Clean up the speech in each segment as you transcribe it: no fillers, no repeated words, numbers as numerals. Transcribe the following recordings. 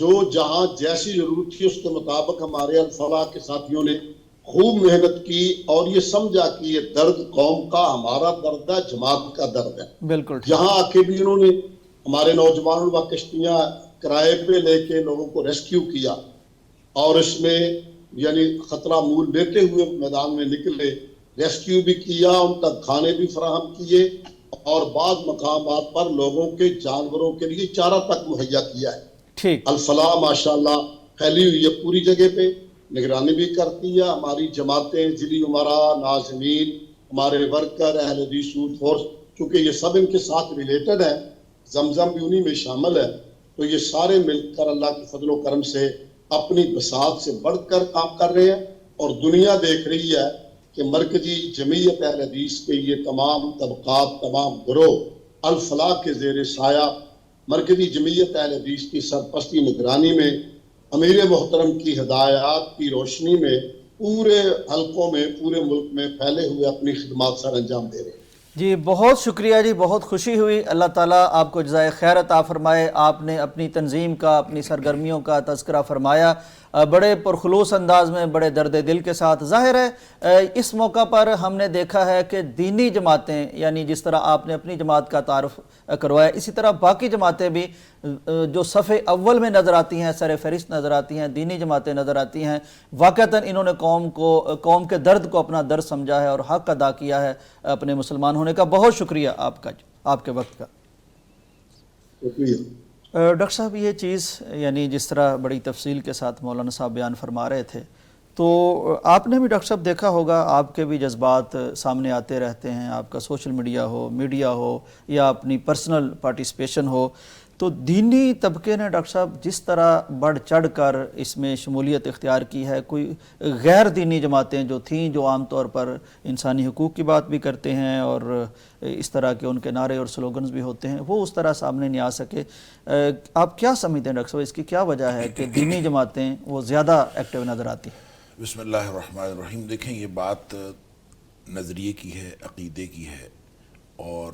جو جہاں جیسی ضرورت تھی اس کے مطابق ہمارے الفلاح کے ساتھیوں نے خوب محنت کی اور یہ سمجھا کہ یہ درد قوم کا ہمارا درد ہے، جماعت کا درد ہے. بالکل جہاں آ کے بھی انہوں نے ہمارے نوجوانوں کا کشتیاں کرائے پہ لے کے لوگوں کو ریسکیو کیا اور اس میں یعنی خطرہ مول لیتے ہوئے میدان میں نکلے، ریسکیو بھی کیا، ان تک کھانے بھی فراہم کیے اور بعض مقامات پر لوگوں کے جانوروں کے لیے چارہ تک مہیا کیا ہے. ٹھیک. الفلاح ماشاءاللہ پھیلی ہوئی ہے پوری جگہ پہ، نگرانی بھی کرتی ہے. ہماری جماعتیں، ضلعی امراء، ناظمین، ہمارے ورکر، اہل حدیث یوتھ فورس، چونکہ یہ سب ان کے ساتھ ریلیٹڈ ہیں، زمزم بھی انہی میں شامل ہے، تو یہ سارے مل کر اللہ کے فضل و کرم سے اپنی بساط سے بڑھ کر کام کر رہے ہیں. اور دنیا دیکھ رہی ہے کہ مرکزی جمعیت اہل حدیث کے یہ تمام طبقات، تمام گروہ الفلاح کے زیر سایہ مرکزی جمعیت اہل حدیث کی سرپرستی نگرانی میں امیر محترم کی ہدایات کی روشنی میں پورے حلقوں میں، پورے ملک میں پھیلے ہوئے اپنی خدمات سر انجام دے رہے ہیں. جی بہت شکریہ جی، بہت خوشی ہوئی. اللہ تعالیٰ آپ کو جزائے خیر عطا فرمائے. آپ نے اپنی تنظیم کا، اپنی سرگرمیوں کا تذکرہ فرمایا بڑے پرخلوص انداز میں، بڑے درد دل کے ساتھ. ظاہر ہے اس موقع پر ہم نے دیکھا ہے کہ دینی جماعتیں، یعنی جس طرح آپ نے اپنی جماعت کا تعارف کروایا، اسی طرح باقی جماعتیں بھی جو صف اول میں نظر آتی ہیں، سر فہرست نظر آتی ہیں، دینی جماعتیں نظر آتی ہیں، واقعتاً انہوں نے قوم کے درد کو اپنا درد سمجھا ہے اور حق ادا کیا ہے اپنے مسلمان ہونے کا. بہت شکریہ آپ کا، آپ کے وقت کا. شکریہ. ڈاکٹر صاحب یہ چیز یعنی جس طرح بڑی تفصیل کے ساتھ مولانا صاحب بیان فرما رہے تھے، تو آپ نے بھی ڈاکٹر صاحب دیکھا ہوگا، آپ کے بھی جذبات سامنے آتے رہتے ہیں، آپ کا سوشل میڈیا ہو یا اپنی پرسنل پارٹیسپیشن ہو، تو دینی طبقے نے ڈاکٹر صاحب جس طرح بڑھ چڑھ کر اس میں شمولیت اختیار کی ہے. کوئی غیر دینی جماعتیں جو تھیں، جو عام طور پر انسانی حقوق کی بات بھی کرتے ہیں اور اس طرح کے ان کے نعرے اور سلوگنز بھی ہوتے ہیں، وہ اس طرح سامنے نہیں آ سکے. آپ کیا سمجھتے ہیں ڈاکٹر صاحب، اس کی کیا وجہ ہے کہ دینی جماعتیں وہ زیادہ ایکٹیو نظر آتی ہیں؟ بسم اللہ الرحمن الرحیم. دیکھیں یہ بات نظریے کی ہے، عقیدے کی ہے اور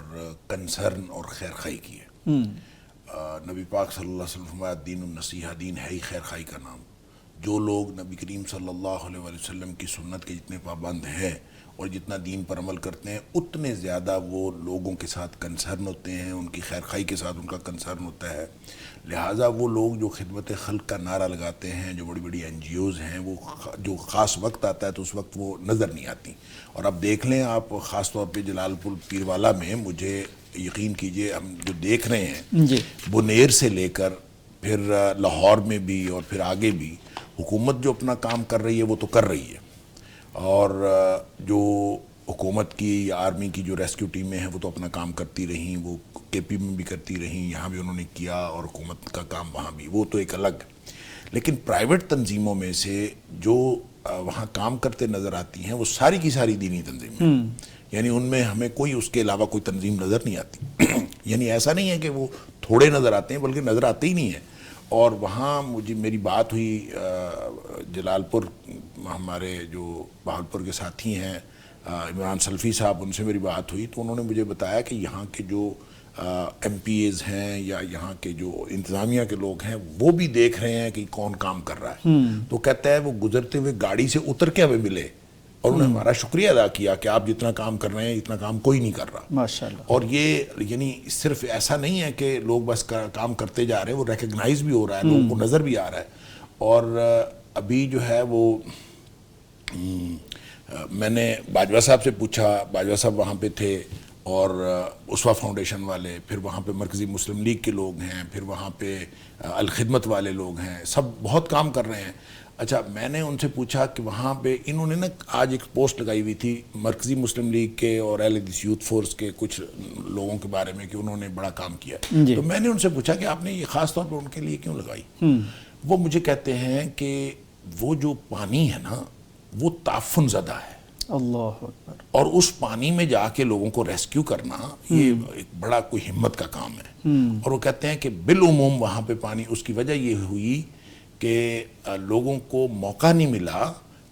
کنسرن اور خیرخواہی کی ہے. نبی پاک صلی اللہ علیہ وسلم فرمایا دین النصیحہ، دین ہے ہی خیرخواہی کا نام. جو لوگ نبی کریم صلی اللہ علیہ وسلم کی سنت کے جتنے پابند ہیں اور جتنا دین پر عمل کرتے ہیں، اتنے زیادہ وہ لوگوں کے ساتھ کنسرن ہوتے ہیں، ان کی خیرخواہی کے ساتھ ان کا کنسرن ہوتا ہے. لہٰذا وہ لوگ جو خدمت خلق کا نعرہ لگاتے ہیں، جو بڑی بڑی NGOs ہیں، وہ جو خاص وقت آتا ہے تو اس وقت وہ نظر نہیں آتی. اور اب دیکھ لیں آپ، خاص طور پہ جلال پور پیروالا میں، مجھے یقین کیجئے ہم جو دیکھ رہے ہیں جی بنیر سے لے کر پھر لاہور میں بھی اور پھر آگے بھی حکومت جو اپنا کام کر رہی ہے وہ تو کر رہی ہے، اور جو حکومت کی یا آرمی کی جو ریسکیو ٹیمیں ہیں وہ تو اپنا کام کرتی رہیں، وہ KP میں بھی کرتی رہیں، یہاں بھی انہوں نے کیا، اور حکومت کا کام وہاں بھی، وہ تو ایک الگ. لیکن پرائیویٹ تنظیموں میں سے جو وہاں کام کرتے نظر آتی ہیں وہ ساری کی ساری دینی تنظیمیں، یعنی ان میں ہمیں کوئی اس کے علاوہ کوئی تنظیم نظر نہیں آتی. یعنی ایسا نہیں ہے کہ وہ تھوڑے نظر آتے ہیں، بلکہ نظر آتے ہی نہیں ہیں. اور وہاں میری بات ہوئی جلال پور، ہمارے جو بہاولپور کے ساتھی ہیں عمران سلفی صاحب، ان سے میری بات ہوئی تو انہوں نے مجھے بتایا کہ یہاں کے جو MPAs ہیں یا یہاں کے جو انتظامیہ کے لوگ ہیں وہ بھی دیکھ رہے ہیں کہ کون کام کر رہا ہے. تو کہتا ہے وہ گزرتے ہوئے گاڑی سے اتر کے ہمیں ملے اور انہوں نے ہمارا شکریہ ادا کیا کہ آپ جتنا کام کر رہے ہیں اتنا کام کوئی نہیں کر رہا. ماشاءاللہ. اور یہ یعنی صرف ایسا نہیں ہے کہ لوگ بس کام کرتے جا رہے ہیں، وہ ریکگنائز بھی ہو رہا ہے، لوگوں کو نظر بھی آ رہا ہے. اور ابھی جو ہے وہ میں نے باجوہ صاحب سے پوچھا، باجوہ صاحب وہاں پہ تھے، اور اسوا فاؤنڈیشن والے، پھر وہاں پہ مرکزی مسلم لیگ کے لوگ ہیں، پھر وہاں پہ الخدمت والے لوگ ہیں، سب بہت کام کر رہے ہیں. اچھا میں نے ان سے پوچھا کہ وہاں پہ انہوں نے نا آج ایک پوسٹ لگائی ہوئی تھی مرکزی مسلم لیگ کے اور اہل حدیث یوتھ فورس کے کچھ لوگوں کے بارے میں کہ انہوں نے بڑا کام کیا. تو میں نے ان سے پوچھا کہ آپ نے یہ خاص طور پر ان کے لیے کیوں لگائی؟ وہ مجھے کہتے ہیں کہ وہ جو پانی ہے نا وہ تعفن زدہ ہے، اللہ اکبر، اور اس پانی میں جا کے لوگوں کو ریسکیو کرنا یہ ایک بڑا کوئی ہمت کا کام ہے. اور وہ کہتے ہیں کہ بالعموم وہاں پہ پانی، اس کی وجہ یہ ہوئی کہ لوگوں کو موقع نہیں ملا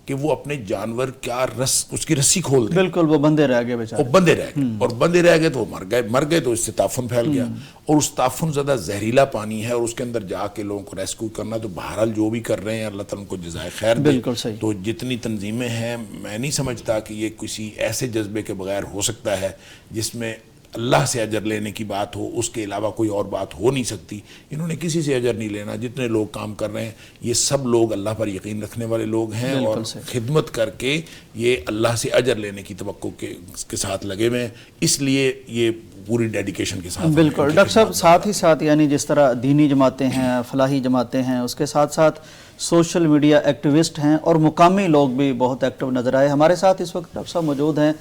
کہ وہ اپنے جانور کیا اس کی رسی کھول دیں. بالکل وہ بندے رہ گئے بیچارے. وہ بندے رہ گئے اور بندے رہ گئے تو وہ مر گئے تو اس سے تعفن پھیل گیا. اور اس تعفن زدہ زہریلا پانی ہے اور اس کے اندر جا کے لوگوں کو ریسکیو کرنا. تو بہرحال جو بھی کر رہے ہیں اللہ تعالیٰ ان کو جزائے خیر دے. بالکل صحیح. تو جتنی تنظیمیں ہیں میں نہیں سمجھتا کہ یہ کسی ایسے جذبے کے بغیر ہو سکتا ہے جس میں اللہ سے اجر لینے کی بات ہو, اس کے علاوہ کوئی اور بات ہو نہیں سکتی. انہوں نے کسی سے اجر نہیں لینا. جتنے لوگ کام کر رہے ہیں یہ سب لوگ اللہ پر یقین رکھنے والے لوگ ہیں اور خدمت کر کے یہ اللہ سے اجر لینے کی توقع کے ساتھ لگے ہوئے ہیں. اس لیے یہ پوری ڈیڈیکیشن کے ساتھ. بالکل ڈاکٹر صاحب, ساتھ ہی ساتھ یعنی جس طرح دینی جماعتیں ہیں, فلاحی جماعتیں ہیں, اس کے ساتھ ساتھ سوشل میڈیا ایکٹیوسٹ ہیں اور مقامی لوگ بھی بہت ایکٹیو نظر آئے. ہمارے ساتھ اس وقت ڈاکٹر صاحب موجود ہیں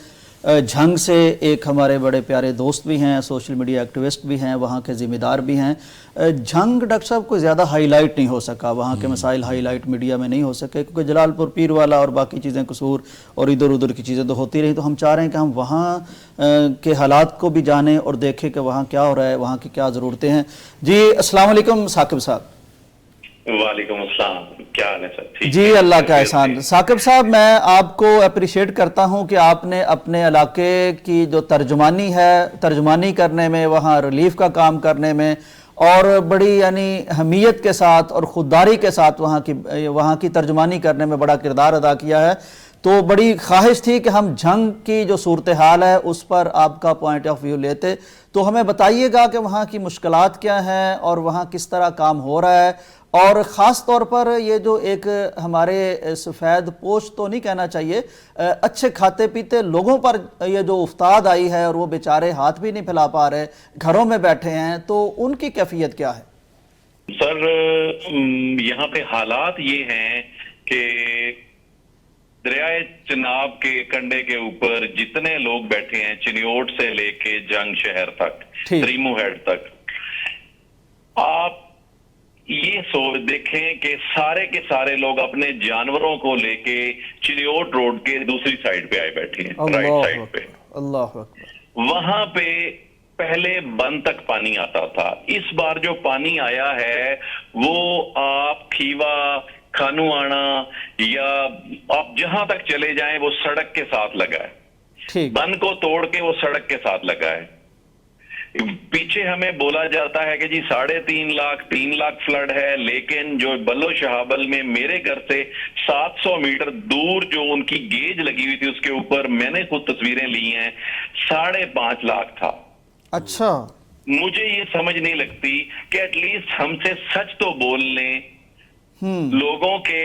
جھنگ سے, ایک ہمارے بڑے پیارے دوست بھی ہیں, سوشل میڈیا ایکٹیوسٹ بھی ہیں, وہاں کے ذمہ دار بھی ہیں. جھنگ ڈاکٹر صاحب کوئی زیادہ ہائی لائٹ نہیں ہو سکا, وہاں کے مسائل ہائی لائٹ میڈیا میں نہیں ہو سکے کیونکہ جلال پور پیر والا اور باقی چیزیں قصور اور ادھر ادھر کی چیزیں تو ہوتی رہی. تو ہم چاہ رہے ہیں کہ ہم وہاں کے حالات کو بھی جانیں اور دیکھیں کہ وہاں کیا ہو رہا ہے, وہاں کی کیا ضرورتیں ہیں. جی السلام علیکم ثاقب صاحب. وعلیکم السلام, کیا حال ہے سر؟ جی اللہ کا احسان. ثاقب صاحب میں آپ کو اپریشیٹ کرتا ہوں کہ آپ نے اپنے علاقے کی جو ترجمانی ہے, ترجمانی کرنے میں, وہاں ریلیف کا کام کرنے میں اور بڑی یعنی اہمیت کے ساتھ اور خودداری کے ساتھ وہاں کی ترجمانی کرنے میں بڑا کردار ادا کیا ہے. تو بڑی خواہش تھی کہ ہم جھنگ کی جو صورتحال ہے اس پر آپ کا پوائنٹ آف ویو لیتے. تو ہمیں بتائیے گا کہ وہاں کی مشکلات کیا ہیں اور وہاں کس طرح کام ہو رہا ہے, اور خاص طور پر یہ جو ایک ہمارے سفید پوش تو نہیں کہنا چاہیے, اچھے کھاتے پیتے لوگوں پر یہ جو افتاد آئی ہے اور وہ بیچارے ہاتھ بھی نہیں پھیلا پا رہے, گھروں میں بیٹھے ہیں, تو ان کی کیفیت کیا ہے؟ سر یہاں پہ حالات یہ ہیں کہ دریائے چناب کے کنڈے کے اوپر جتنے لوگ بیٹھے ہیں, چنیوٹ سے لے کے جنگ شہر تک, تریمو ہیڈ تک, آپ یہ دیکھیں کہ سارے کے سارے لوگ اپنے جانوروں کو لے کے چنیوٹ روڈ کے دوسری سائڈ پہ آئے بیٹھے ہیں, رائٹ سائڈ پہ. اللہ اکبر. وہاں پہ پہلے بند تک پانی آتا تھا. اس بار جو پانی آیا ہے وہ آپ کھیوا, کھانو آنا یا آپ جہاں تک چلے جائیں وہ سڑک کے ساتھ لگا ہے. بند کو توڑ کے وہ سڑک کے ساتھ لگا ہے. پیچھے ہمیں بولا جاتا ہے کہ جی 3.5 لاکھ فلڈ ہے, لیکن جو بلو شہابل میں میرے گھر سے 700 میٹر دور جو ان کی گیج لگی ہوئی تھی اس کے اوپر میں نے خود تصویریں لی ہیں, 5.5 لاکھ تھا. اچھا, مجھے یہ سمجھ نہیں لگتی کہ ایٹ لیسٹ ہم سے سچ تو بول لیں. لوگوں کے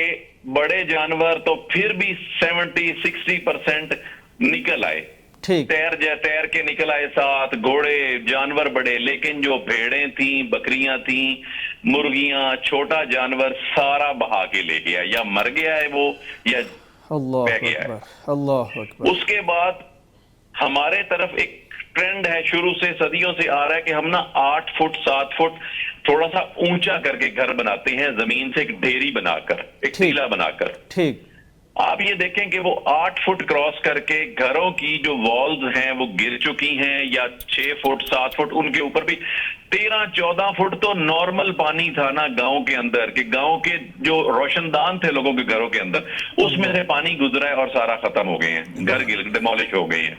بڑے جانور تو پھر بھی 70-60% نکل آئے, تیر کے نکل آئے, ساتھ گھوڑے, جانور بڑے, لیکن جو بھیڑیں تھیں, بکریاں تھیں, مرغیاں, چھوٹا جانور سارا بہا کے لے گیا, یا مر گیا ہے وہ یا بہ گیا ہے. اللہ اکبر. اس کے بعد ہمارے طرف ایک ٹرینڈ ہے, شروع سے صدیوں سے آ رہا ہے کہ ہم نا 8 فٹ 7 فٹ تھوڑا سا اونچا کر کے گھر بناتے ہیں, زمین سے ایک ڈھیری بنا کر, ایک ٹیلا بنا کر. ٹھیک. آپ یہ دیکھیں کہ وہ 8 فٹ کراس کر کے گھروں کی جو والز ہیں وہ گر چکی ہیں, یا 6 فٹ 7 فٹ, ان کے اوپر بھی 13-14 فٹ تو نارمل پانی تھا نا گاؤں کے اندر, کہ گاؤں کے جو روشن دان تھے لوگوں کے گھروں کے اندر, اس میں سے پانی گزرا ہے اور سارا ختم ہو گئے ہیں, گھر ڈیمولش ہو گئے ہیں.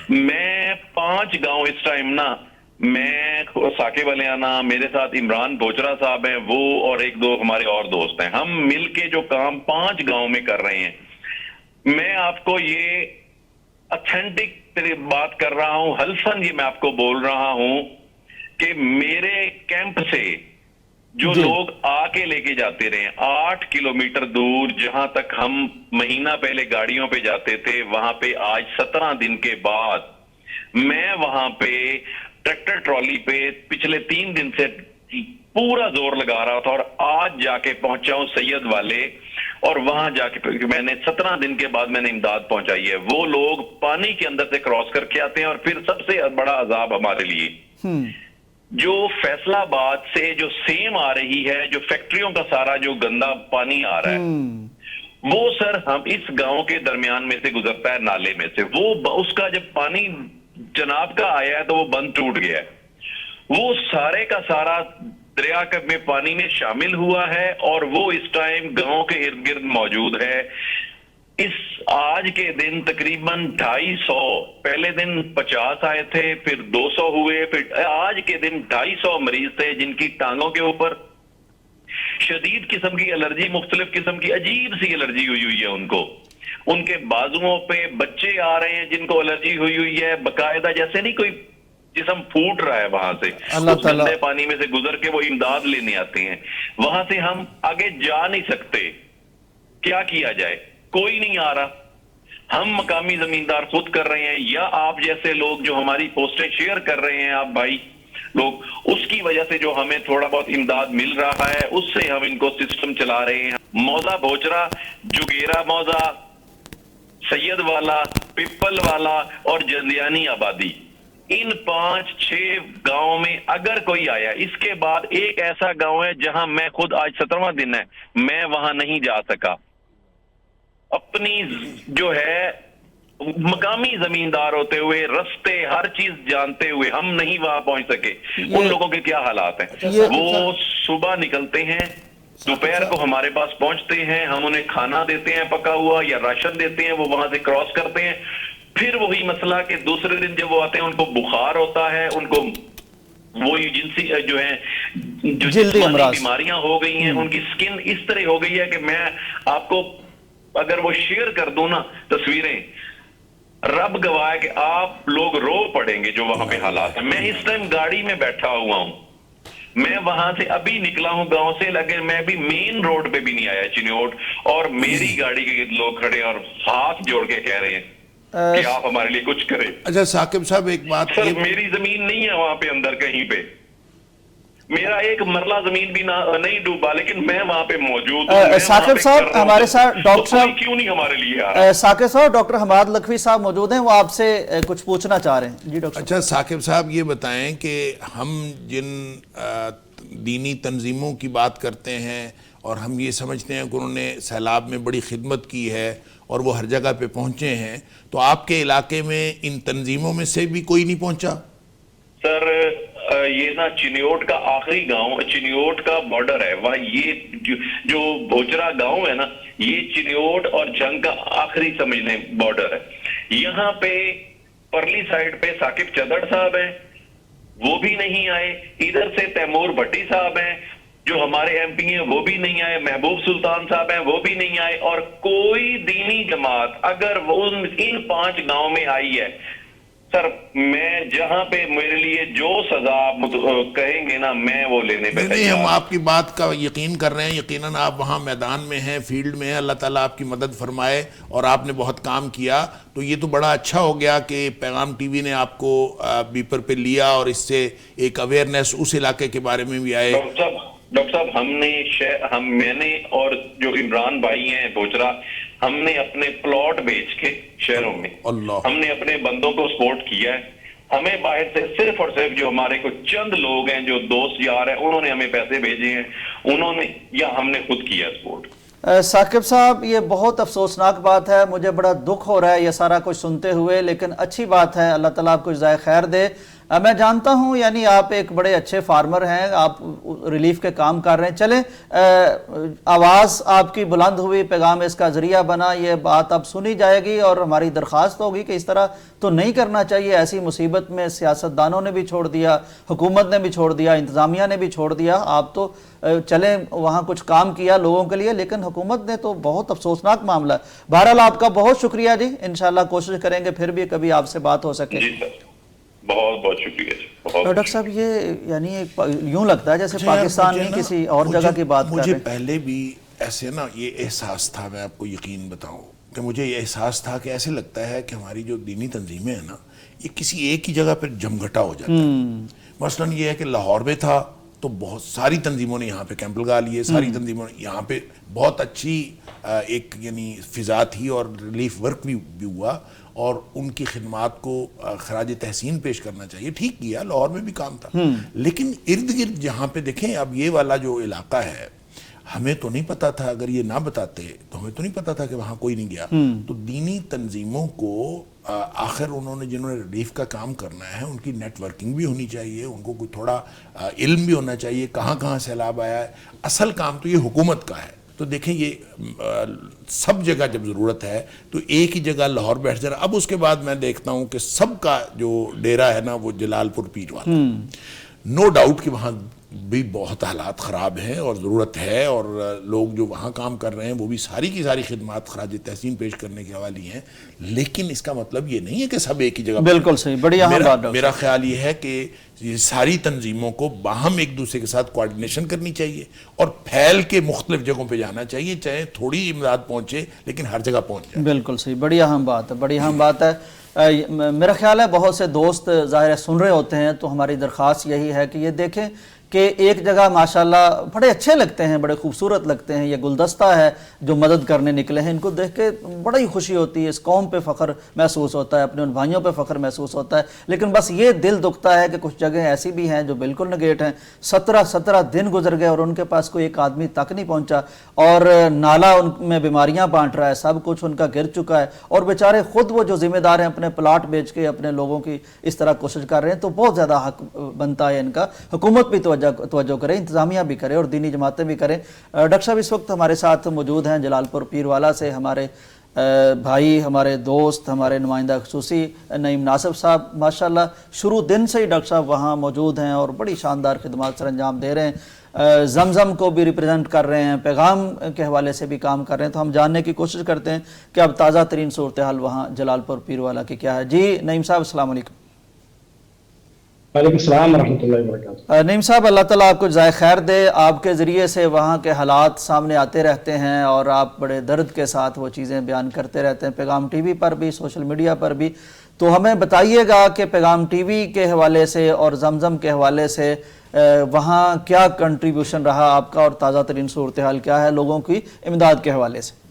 میں 5 گاؤں اس ٹائم نا, میں ثاقب علیانہ, میرے ساتھ عمران بوچرا صاحب ہیں, وہ اور 1-2 ہمارے اور دوست ہیں, ہم مل کے جو کام 5 گاؤں میں کر رہے ہیں. میں آپ کو یہ اتھینٹک بات کر رہا ہوں, حلفاً یہ میں آپ کو بول رہا ہوں کہ میرے کیمپ سے جو لوگ آ کے لے کے جاتے رہے 8 کلومیٹر دور, جہاں تک ہم مہینہ پہلے گاڑیوں پہ جاتے تھے, وہاں پہ آج 17 دن کے بعد میں وہاں پہ ٹریکٹر ٹرالی پہ پچھلے 3 دن سے پورا زور لگا رہا تھا, اور آج جا کے پہنچا ہوں سید والے, اور وہاں جا کے میں نے 17 دن کے بعد میں نے امداد پہنچائی ہے. وہ لوگ پانی کے اندر سے کراس کر کے آتے ہیں, اور پھر سب سے بڑا عذاب ہمارے لیے جو فیصلہ آباد سے جو سیم آ رہی ہے, جو فیکٹریوں کا سارا جو گندا پانی آ رہا ہے, وہ سر ہم اس گاؤں کے درمیان میں سے گزرتا ہے, نالے میں سے. وہ اس کا جب پانی جناب کا آیا ہے تو وہ بند ٹوٹ گیا ہے, وہ سارے کا سارا دریا میں پانی میں شامل ہوا ہے, اور وہ اس ٹائم گاؤں کے ارد گرد موجود ہے. اس آج کے دن تقریباً 250، پہلے دن 50 آئے تھے، پھر 200 ہوئے، پھر آج کے دن 250 مریض تھے جن کی ٹانگوں کے اوپر شدید قسم کی الرجی، مختلف قسم کی عجیب سی الرجی ہوئی ہے ان کو. ان کے بازوؤں پہ بچے آ رہے ہیں جن کو الرجی ہوئی ہے باقاعدہ، جیسے نہیں کوئی جسم پھوٹ رہا ہے وہاں سے. اس گندے پانی میں سے گزر کے وہ امداد لینے آتے ہیں. وہاں سے ہم آگے جا نہیں سکتے. کیا کیا جائے؟ کوئی نہیں آ رہا. ہم مقامی زمیندار خود کر رہے ہیں، یا آپ جیسے لوگ جو ہماری پوسٹیں شیئر کر رہے ہیں، آپ بھائی لوگ، اس کی وجہ سے جو ہمیں تھوڑا بہت امداد مل رہا ہے اس سے ہم ان کو سسٹم چلا رہے ہیں. موزہ بھوچرا، جگیرا موزہ، سید والا، پپل والا اور جندیانی آبادی، ان 5-6 گاؤں میں اگر کوئی آیا. اس کے بعد ایک ایسا گاؤں ہے جہاں میں خود، آج 17واں دن ہے، میں وہاں نہیں جا سکا. اپنی جو ہے مقامی زمیندار ہوتے ہوئے، رستے ہر چیز جانتے ہوئے ہم نہیں وہاں پہنچ سکے. ان لوگوں کے کیا حالات ہیں؟ وہ صبح نکلتے ہیں، دوپہر کو ہمارے پاس پہنچتے ہیں، ہم انہیں کھانا دیتے ہیں پکا ہوا یا راشن دیتے ہیں، وہ وہاں سے کراس کرتے ہیں. پھر وہی مسئلہ کہ دوسرے دن جب وہ آتے ہیں ان کو بخار ہوتا ہے، ان کو وہی جنسی جو ہے جو جسمانی بیماریاں ہو گئی ہیں، ان کی سکن اس طرح ہو گئی ہے کہ میں آپ کو اگر وہ شیئر کر دوں نا تصویریں، رب گواہ ہے کہ آپ لوگ رو پڑیں گے جو وہاں پہ حالات ہیں. میں اس ٹائم گاڑی میں بیٹھا ہوا ہوں، میں وہاں سے ابھی نکلا ہوں گاؤں سے، لیکن میں بھی مین روڈ پہ بھی نہیں آیا چنیوٹ، اور میری گاڑی کے لوگ کھڑے اور ہاتھ جوڑ کے کہہ رہے ہیں کہ آپ ہمارے لیے کچھ کریں. اچھا ثاقب صاحب ایک بات، سر میری زمین نہیں ہے وہاں پہ اندر کہیں پہ، میرا ایک مرلہ زمین بھی نہیں ڈوبا، لیکن میں وہاں پہ موجود ہوں. ثاقب صاحب ہمارے ساتھ ڈاکٹر صاحب کیوں نہیں ہمارے لیے ثاقب صاحب ڈاکٹر حماد لکھوی صاحب موجود ہیں، وہ آپ سے کچھ پوچھنا چاہ رہے ہیں. جی ڈاکٹر صاحب. اچھا ثاقب صاحب یہ بتائیں کہ ہم جن دینی تنظیموں کی بات کرتے ہیں اور ہم یہ سمجھتے ہیں کہ انہوں نے سیلاب میں بڑی خدمت کی ہے اور وہ ہر جگہ پہ پہنچے ہیں، تو آپ کے علاقے میں ان تنظیموں میں سے بھی کوئی نہیں پہنچا؟ سر یہ نا چنیوٹ کا آخری گاؤں، چنیوٹ کا بارڈر ہے وہاں. یہ جو بھوچرا گاؤں ہے نا، یہ چنیوٹ اور جنگ کا آخری سمجھنے بارڈر ہے. یہاں پہ پرلی سائیڈ پہ ثاقب چدڑ صاحب ہیں، وہ بھی نہیں آئے. ادھر سے تیمور بھٹی صاحب ہیں جو ہمارے ایم پی ہیں، وہ بھی نہیں آئے. محبوب سلطان صاحب ہیں، وہ بھی نہیں آئے. اور کوئی دینی جماعت اگر ان 5 گاؤں میں آئی ہے، سر میں جہاں پہ میرے لیے جو سزا کہیں گے نا میں وہ لینے پہ نہیں، ہم آپ کی بات کا یقین کر رہے ہیں. یقیناً آپ وہاں میدان میں ہیں، فیلڈ میں ہیں. اللہ تعالیٰ آپ کی مدد فرمائے، اور آپ نے بہت کام کیا. تو یہ تو بڑا اچھا ہو گیا کہ پیغام ٹی وی نے آپ کو بیپر پہ لیا اور اس سے ایک اویئرنیس اس علاقے کے بارے میں بھی آئے. ڈاکٹر صاحب میں نے اور جو عمران بھائی ہیں بوچرا، ہم نے اپنے پلاٹ بیچ کے شہروں میں ہم نے اپنے بندوں کو سپورٹ کیا ہے. ہمیں باہر سے صرف اور صرف جو ہمارے کو چند لوگ ہیں جو دوست یار ہیں، انہوں نے ہمیں پیسے بھیجے ہیں، انہوں نے یا ہم نے خود کیا سپورٹ. ثاقب صاحب یہ بہت افسوسناک بات ہے، مجھے بڑا دکھ ہو رہا ہے یہ سارا کچھ سنتے ہوئے، لیکن اچھی بات ہے، اللہ تعالیٰ آپ کو جزائے خیر دے. میں جانتا ہوں یعنی آپ ایک بڑے اچھے فارمر ہیں، آپ ریلیف کے کام کر رہے ہیں. چلیں آواز آپ کی بلند ہوئی، پیغام اس کا ذریعہ بنا، یہ بات اب سنی جائے گی، اور ہماری درخواست ہوگی کہ اس طرح تو نہیں کرنا چاہیے. ایسی مصیبت میں سیاستدانوں نے بھی چھوڑ دیا، حکومت نے بھی چھوڑ دیا، انتظامیہ نے بھی چھوڑ دیا. آپ تو چلیں وہاں کچھ کام کیا لوگوں کے لیے، لیکن حکومت نے تو بہت افسوسناک معاملہ ہے. بہرحال آپ کا بہت شکریہ جی، انشاءاللہ کوشش کریں گے پھر بھی کبھی آپ سے بات ہو سکے. جی سر بہت بہت شکریہ. ڈاکٹر صاحب یہ یعنی یوں لگتا ہے جیسے پاکستان نہیں کسی اور جگہ کی بات کر رہے ہیں. مجھے پہلے بھی ایسے نا یہ احساس تھا، میں آپ کو یقین بتاؤں کہ مجھے یہ احساس تھا کہ ایسے لگتا ہے کہ ہماری جو دینی تنظیمیں ہیں نا، یہ کسی ایک ہی جگہ پر جمگھٹا ہو جاتا ہے. مثلاً یہ ہے کہ لاہور میں تھا تو بہت ساری تنظیموں نے یہاں پہ کیمپ لگا لیے، ساری تنظیموں نے یہاں پہ بہت اچھی ایک یعنی فضا تھی اور ریلیف ورک بھی ہوا، اور ان کی خدمات کو خراج تحسین پیش کرنا چاہیے. ٹھیک کیا، لاہور میں بھی کام تھا، لیکن ارد گرد جہاں پہ دیکھیں اب یہ والا جو علاقہ ہے، ہمیں تو نہیں پتا تھا، اگر یہ نہ بتاتے تو ہمیں تو نہیں پتا تھا کہ وہاں کوئی نہیں گیا. تو دینی تنظیموں کو آخر انہوں نے جنہوں نے ریلیف کا کام کرنا ہے، ان کی نیٹ ورکنگ بھی ہونی چاہیے، ان کو کوئی تھوڑا علم بھی ہونا چاہیے کہاں کہاں سیلاب آیا ہے. اصل کام تو یہ حکومت کا ہے. تو دیکھیں یہ سب جگہ جب ضرورت ہے تو ایک ہی جگہ لاہور بیٹھ جائے. اب اس کے بعد میں دیکھتا ہوں کہ سب کا جو ڈیرا ہے نا وہ جلال پور پیر والا. نو ڈاؤٹ کہ وہاں بھی بہت حالات خراب ہیں اور ضرورت ہے, اور لوگ جو وہاں کام کر رہے ہیں وہ بھی ساری کی ساری خدمات خراج تحسین پیش کرنے کے حوالی ہیں, لیکن اس کا مطلب یہ نہیں ہے کہ سب ایک ہی جگہ. بالکل صحیح, بڑی اہم بات. میرا خیال یہ ہے کہ یہ ساری تنظیموں کو باہم ایک دوسرے کے ساتھ کوارڈینیشن کرنی چاہیے اور پھیل کے مختلف جگہوں پہ جانا چاہیے, چاہے تھوڑی امداد پہنچے لیکن ہر جگہ پہنچ جائے. بالکل صحیح, بڑی اہم بات ہے, بڑی اہم بات ہے. میرا خیال ہے بہت سے دوست ظاہر ہے سن رہے ہوتے ہیں, تو ہماری درخواست یہی ہے کہ یہ دیکھیں کہ ایک جگہ ماشاءاللہ بڑے اچھے لگتے ہیں, بڑے خوبصورت لگتے ہیں, یہ گلدستہ ہے جو مدد کرنے نکلے ہیں, ان کو دیکھ کے بڑا ہی خوشی ہوتی ہے, اس قوم پہ فخر محسوس ہوتا ہے, اپنے ان بھائیوں پہ فخر محسوس ہوتا ہے. لیکن بس یہ دل دکھتا ہے کہ کچھ جگہیں ایسی بھی ہیں جو بالکل نگیٹ ہیں. 17 دن گزر گئے اور ان کے پاس کوئی ایک آدمی تک نہیں پہنچا, اور نالا ان میں بیماریاں بانٹ رہا ہے, سب کچھ ان کا گر چکا ہے, اور بیچارے خود وہ جو ذمہ دار ہیں اپنے پلاٹ بیچ کے اپنے لوگوں کی اس طرح کوشش کر رہے ہیں. تو بہت زیادہ حق بنتا ہے ان کا, حکومت بھی توجہ کرے, انتظامیہ بھی کرے اور دینی جماعتیں بھی کریں. ڈاکٹر صاحب اس وقت ہمارے ساتھ موجود ہیں جلال پور پیروالا سے ہمارے بھائی, ہمارے دوست, ہمارے نمائندہ خصوصی نعیم ناصف صاحب. ماشاءاللہ شروع دن سے ہی ڈاکٹر صاحب وہاں موجود ہیں اور بڑی شاندار خدمات سر انجام دے رہے ہیں, زمزم کو بھی ریپرزینٹ کر رہے ہیں, پیغام کے حوالے سے بھی کام کر رہے ہیں. تو ہم جاننے کی کوشش کرتے ہیں کہ اب تازہ ترین صورتحال وہاں جلال پور پیروالا کی کیا ہے. جی نعیم صاحب السلام علیکم. وعلیکم السلام ورحمۃ اللہ وبرکاتہ. نعیم صاحب اللہ تعالیٰ آپ کو جزائے خیر دے, آپ کے ذریعے سے وہاں کے حالات سامنے آتے رہتے ہیں اور آپ بڑے درد کے ساتھ وہ چیزیں بیان کرتے رہتے ہیں, پیغام ٹی وی پر بھی, سوشل میڈیا پر بھی. تو ہمیں بتائیے گا کہ پیغام ٹی وی کے حوالے سے اور زمزم کے حوالے سے وہاں کیا کنٹریبیوشن رہا آپ کا, اور تازہ ترین صورتحال کیا ہے لوگوں کی امداد کے حوالے سے.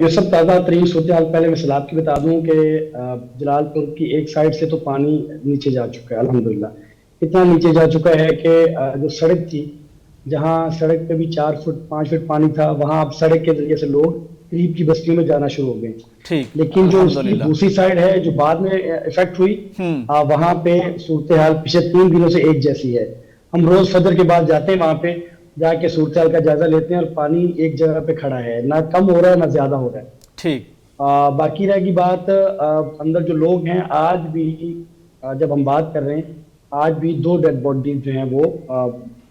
یہ سب تازہ ترین صورتحال پہلے میں سلاب کی بتا دوں کہ جلال پور کی ایک سائڈ سے تو پانی نیچے جا چکا ہے الحمدللہ. اتنا نیچے جا چکا ہے کہ جو سڑک تھی, جہاں سڑک پہ بھی 4 فٹ 5 فٹ پانی تھا, وہاں اب سڑک کے ذریعے سے لوگ قریب کی بستیوں میں جانا شروع ہو گئے. لیکن جو اس کی دوسری سائڈ ہے جو بعد میں افیکٹ ہوئی, وہاں پہ صورتحال پچھلے 3 دنوں سے ایک جیسی ہے. ہم روز فجر کے بعد جاتے ہیں, وہاں پہ جا کے صورتحال کا جائزہ لیتے ہیں, اور پانی ایک جگہ پہ کھڑا ہے, نہ کم ہو رہا ہے نہ زیادہ ہو رہا ہے. ٹھیک. باقی رہ گی بات اندر جو لوگ ہیں, آج بھی جب ہم بات کر رہے ہیں آج بھی 2 ڈیڈ باڈیز جو ہیں وہ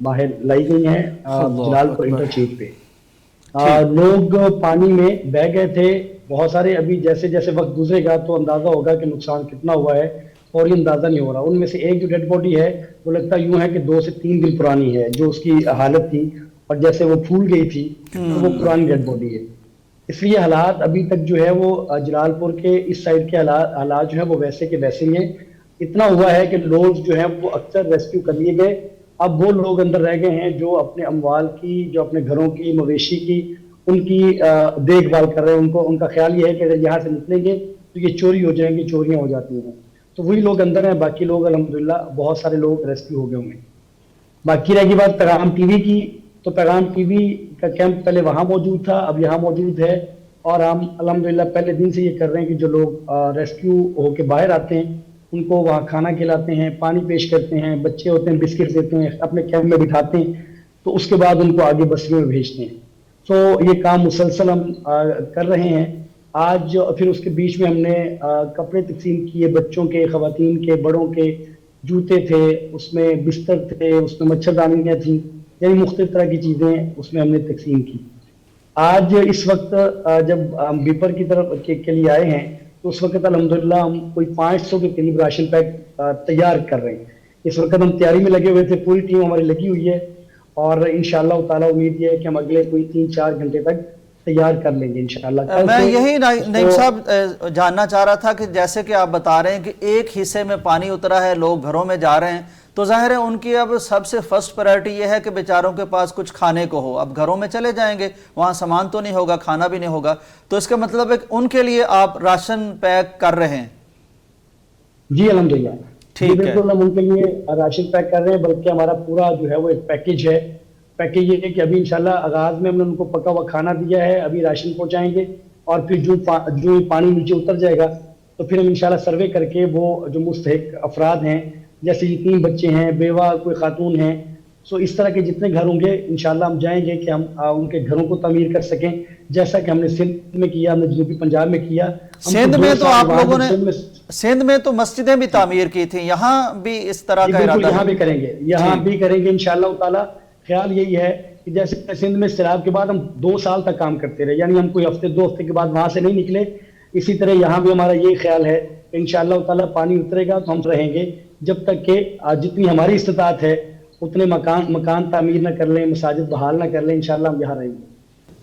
باہر لائی گئی ہیں جلال پور انٹرچینج پہ. لوگ پانی میں بہ گئے تھے بہت سارے. ابھی جیسے جیسے وقت گزرے گا تو اندازہ ہوگا کہ نقصان کتنا ہوا ہے, اور یہ اندازہ نہیں ہو رہا. ان میں سے ایک جو ڈیڈ باڈی ہے وہ لگتا یوں ہے کہ 2 سے 3 دن پرانی ہے, جو اس کی حالت تھی, اور جیسے وہ پھول گئی تھی تو وہ پرانی ڈیڈ باڈی ہے. اس لیے حالات ابھی تک جو ہے وہ جلال پور کے اس سائڈ کے حالات جو ہیں وہ ویسے کے ویسے ہی ہیں. اتنا ہوا ہے کہ لوگ جو ہیں وہ اکثر ریسکیو کر لیے گئے. اب وہ لوگ اندر رہ گئے ہیں جو اپنے اموال کی, جو اپنے گھروں کی, مویشی کی, ان کی دیکھ بھال کر رہے ہیں. ان کا خیال یہ ہے کہ اگر یہاں سے نکلیں گے تو یہ چوری ہو جائیں گی, چوریاں ہو جاتی ہیں. تو وہی لوگ اندر ہیں, باقی لوگ الحمدللہ بہت سارے لوگ ریسکیو ہو گئے ہوں گے. باقی رہ گئی بات پیغام ٹی وی کی, تو پیغام ٹی وی کا کیمپ پہلے وہاں موجود تھا, اب یہاں موجود ہے, اور ہم الحمدللہ پہلے دن سے یہ کر رہے ہیں کہ جو لوگ ریسکیو ہو کے باہر آتے ہیں ان کو وہاں کھانا کھلاتے ہیں, پانی پیش کرتے ہیں, بچے ہوتے ہیں بسکٹ دیتے ہیں, اپنے کیمپ میں بٹھاتے ہیں, تو اس کے بعد ان کو آگے بستیوں میں بھیجتے ہیں. تو یہ کام مسلسل ہم کر رہے ہیں. آج پھر اس کے بیچ میں ہم نے کپڑے تقسیم کیے, بچوں کے, خواتین کے, بڑوں کے, جوتے تھے, اس میں بستر تھے, اس میں مچھردانیاں تھیں, یعنی مختلف طرح کی چیزیں اس میں ہم نے تقسیم کی. آج اس وقت جب ہم بیپر کی طرف کے لیے آئے ہیں تو اس وقت الحمدللہ ہم کوئی 500 کے قریب راشن پیک تیار کر رہے ہیں. اس وقت ہم تیاری میں لگے ہوئے تھے, پوری ٹیم ہماری لگی ہوئی ہے, اور انشاءاللہ تعالیٰ امید یہ ہے کہ ہم اگلے کوئی 3-4 گھنٹے تک تیار کر لیں گے انشاءاللہ. میں یہی نعیم صاحب جاننا چاہ رہا تھا کہ جیسے کہ آپ بتا رہے ہیں کہ ایک حصے میں پانی اترا ہے, لوگ گھروں میں جا رہے ہیں, تو ظاہر ہے ان کی اب سب سے فرسٹ پرائرٹی یہ ہے کہ بیچاروں کے پاس کچھ کھانے کو ہو. اب گھروں میں چلے جائیں گے, وہاں سامان تو نہیں ہوگا, کھانا بھی نہیں ہوگا, تو اس کا مطلب ہے کہ ان کے لیے آپ راشن پیک کر رہے ہیں. جی الحمدللہ بالکل ہم ان کے لیے راشن پیک کر رہے ہیں, بلکہ ہمارا پورا جو ہے وہ ایک پیکیج ہے. پیکیج یہ ہے کہ ابھی انشاءاللہ آغاز میں ہم نے ان کو پکا ہوا کھانا دیا ہے, ابھی راشن پہنچائیں گے, اور پھر جو پانی نیچے اتر جائے گا تو پھر ہم انشاءاللہ سروے کر کے وہ جو مستحق افراد ہیں, جیسے یتیم بچے ہیں, بیوہ کوئی خاتون ہیں, سو اس طرح کے جتنے گھر ہوں گے انشاءاللہ ہم جائیں گے کہ ہم ان کے گھروں کو تعمیر کر سکیں، جیسا کہ ہم نے سندھ میں کیا، ہم نے جنوبی پنجاب میں کیا. سندھ میں تو آپ لوگوں نے سندھ میں تو مسجدیں بھی تعمیر کی تھیں، یہاں بھی اس طرح کا ارادہ یہاں بھی کریں گے، یہاں بھی کریں گے انشاءاللہ تعالی. خیال یہی ہے کہ جیسے سندھ میں سیلاب کے بعد ہم 2 سال تک کام کرتے رہے، یعنی ہم کوئی ہفتے 2 ہفتے کے بعد وہاں سے نہیں نکلے، اسی طرح یہاں بھی ہمارا یہی خیال ہے کہ انشاءاللہ تعالی پانی اترے گا تو ہم رہیں گے جب تک کہ جتنی ہماری استطاعت ہے اتنے مکان تعمیر نہ کر لیں، مساجد بحال نہ کر لیں، انشاءاللہ ہم یہاں رہیں گے.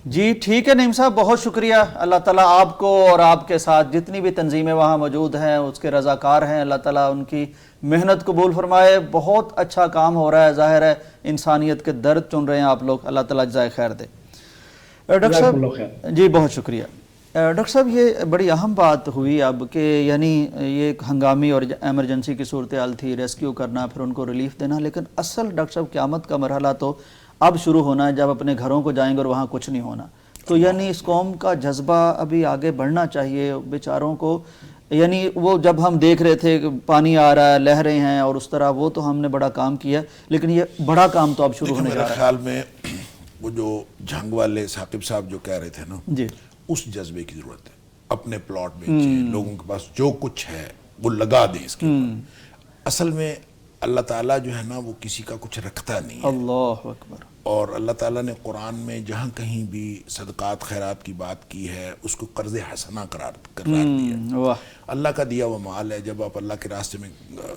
جی ٹھیک ہے نعیم صاحب، بہت شکریہ. اللہ تعالیٰ آپ کو اور آپ کے ساتھ جتنی بھی تنظیمیں وہاں موجود ہیں اس کے رضاکار ہیں، اللہ تعالیٰ ان کی محنت قبول فرمائے. بہت اچھا کام ہو رہا ہے، ظاہر ہے انسانیت کے درد چن رہے ہیں آپ لوگ، اللہ تعالیٰ جزائے خیر دے. ڈاکٹر صاحب جی بہت شکریہ. ڈاکٹر صاحب یہ بڑی اہم بات ہوئی اب کہ یعنی یہ ایک ہنگامی اور ایمرجنسی کی صورتحال تھی، ریسکیو کرنا، پھر ان کو ریلیف دینا، لیکن اصل ڈاکٹر صاحب قیامت کا مرحلہ تو اب شروع ہونا ہے جب اپنے گھروں کو جائیں گے اور وہاں کچھ نہیں ہونا. تو یعنی اس قوم کا جذبہ ابھی آگے بڑھنا چاہیے بیچاروں کو. یعنی وہ جب ہم دیکھ رہے تھے کہ پانی آ رہا ہے، لہریں ہیں اور اس طرح، وہ تو ہم نے بڑا کام کیا، لیکن یہ بڑا کام تو اب شروع ہونے جا رہا ہے. میرے خیال میں وہ جو جھنگ والے ثاقب صاحب جو کہہ رہے تھے نا، جی اس جذبے کی ضرورت ہے. اپنے پلاٹ بیچیں، لوگوں کے پاس جو کچھ ہے وہ لگا دیں اس کے اوپر. اصل میں اللہ تعالیٰ جو ہے نا وہ کسی کا کچھ رکھتا نہیں ہے. اللہ اکبر. اور اللہ تعالیٰ نے قرآن میں جہاں کہیں بھی صدقات خیرات کی بات کی ہے اس کو قرض حسنہ قرار دیا. اللہ کا دیا ہوا مال ہے، جب آپ اللہ کے راستے میں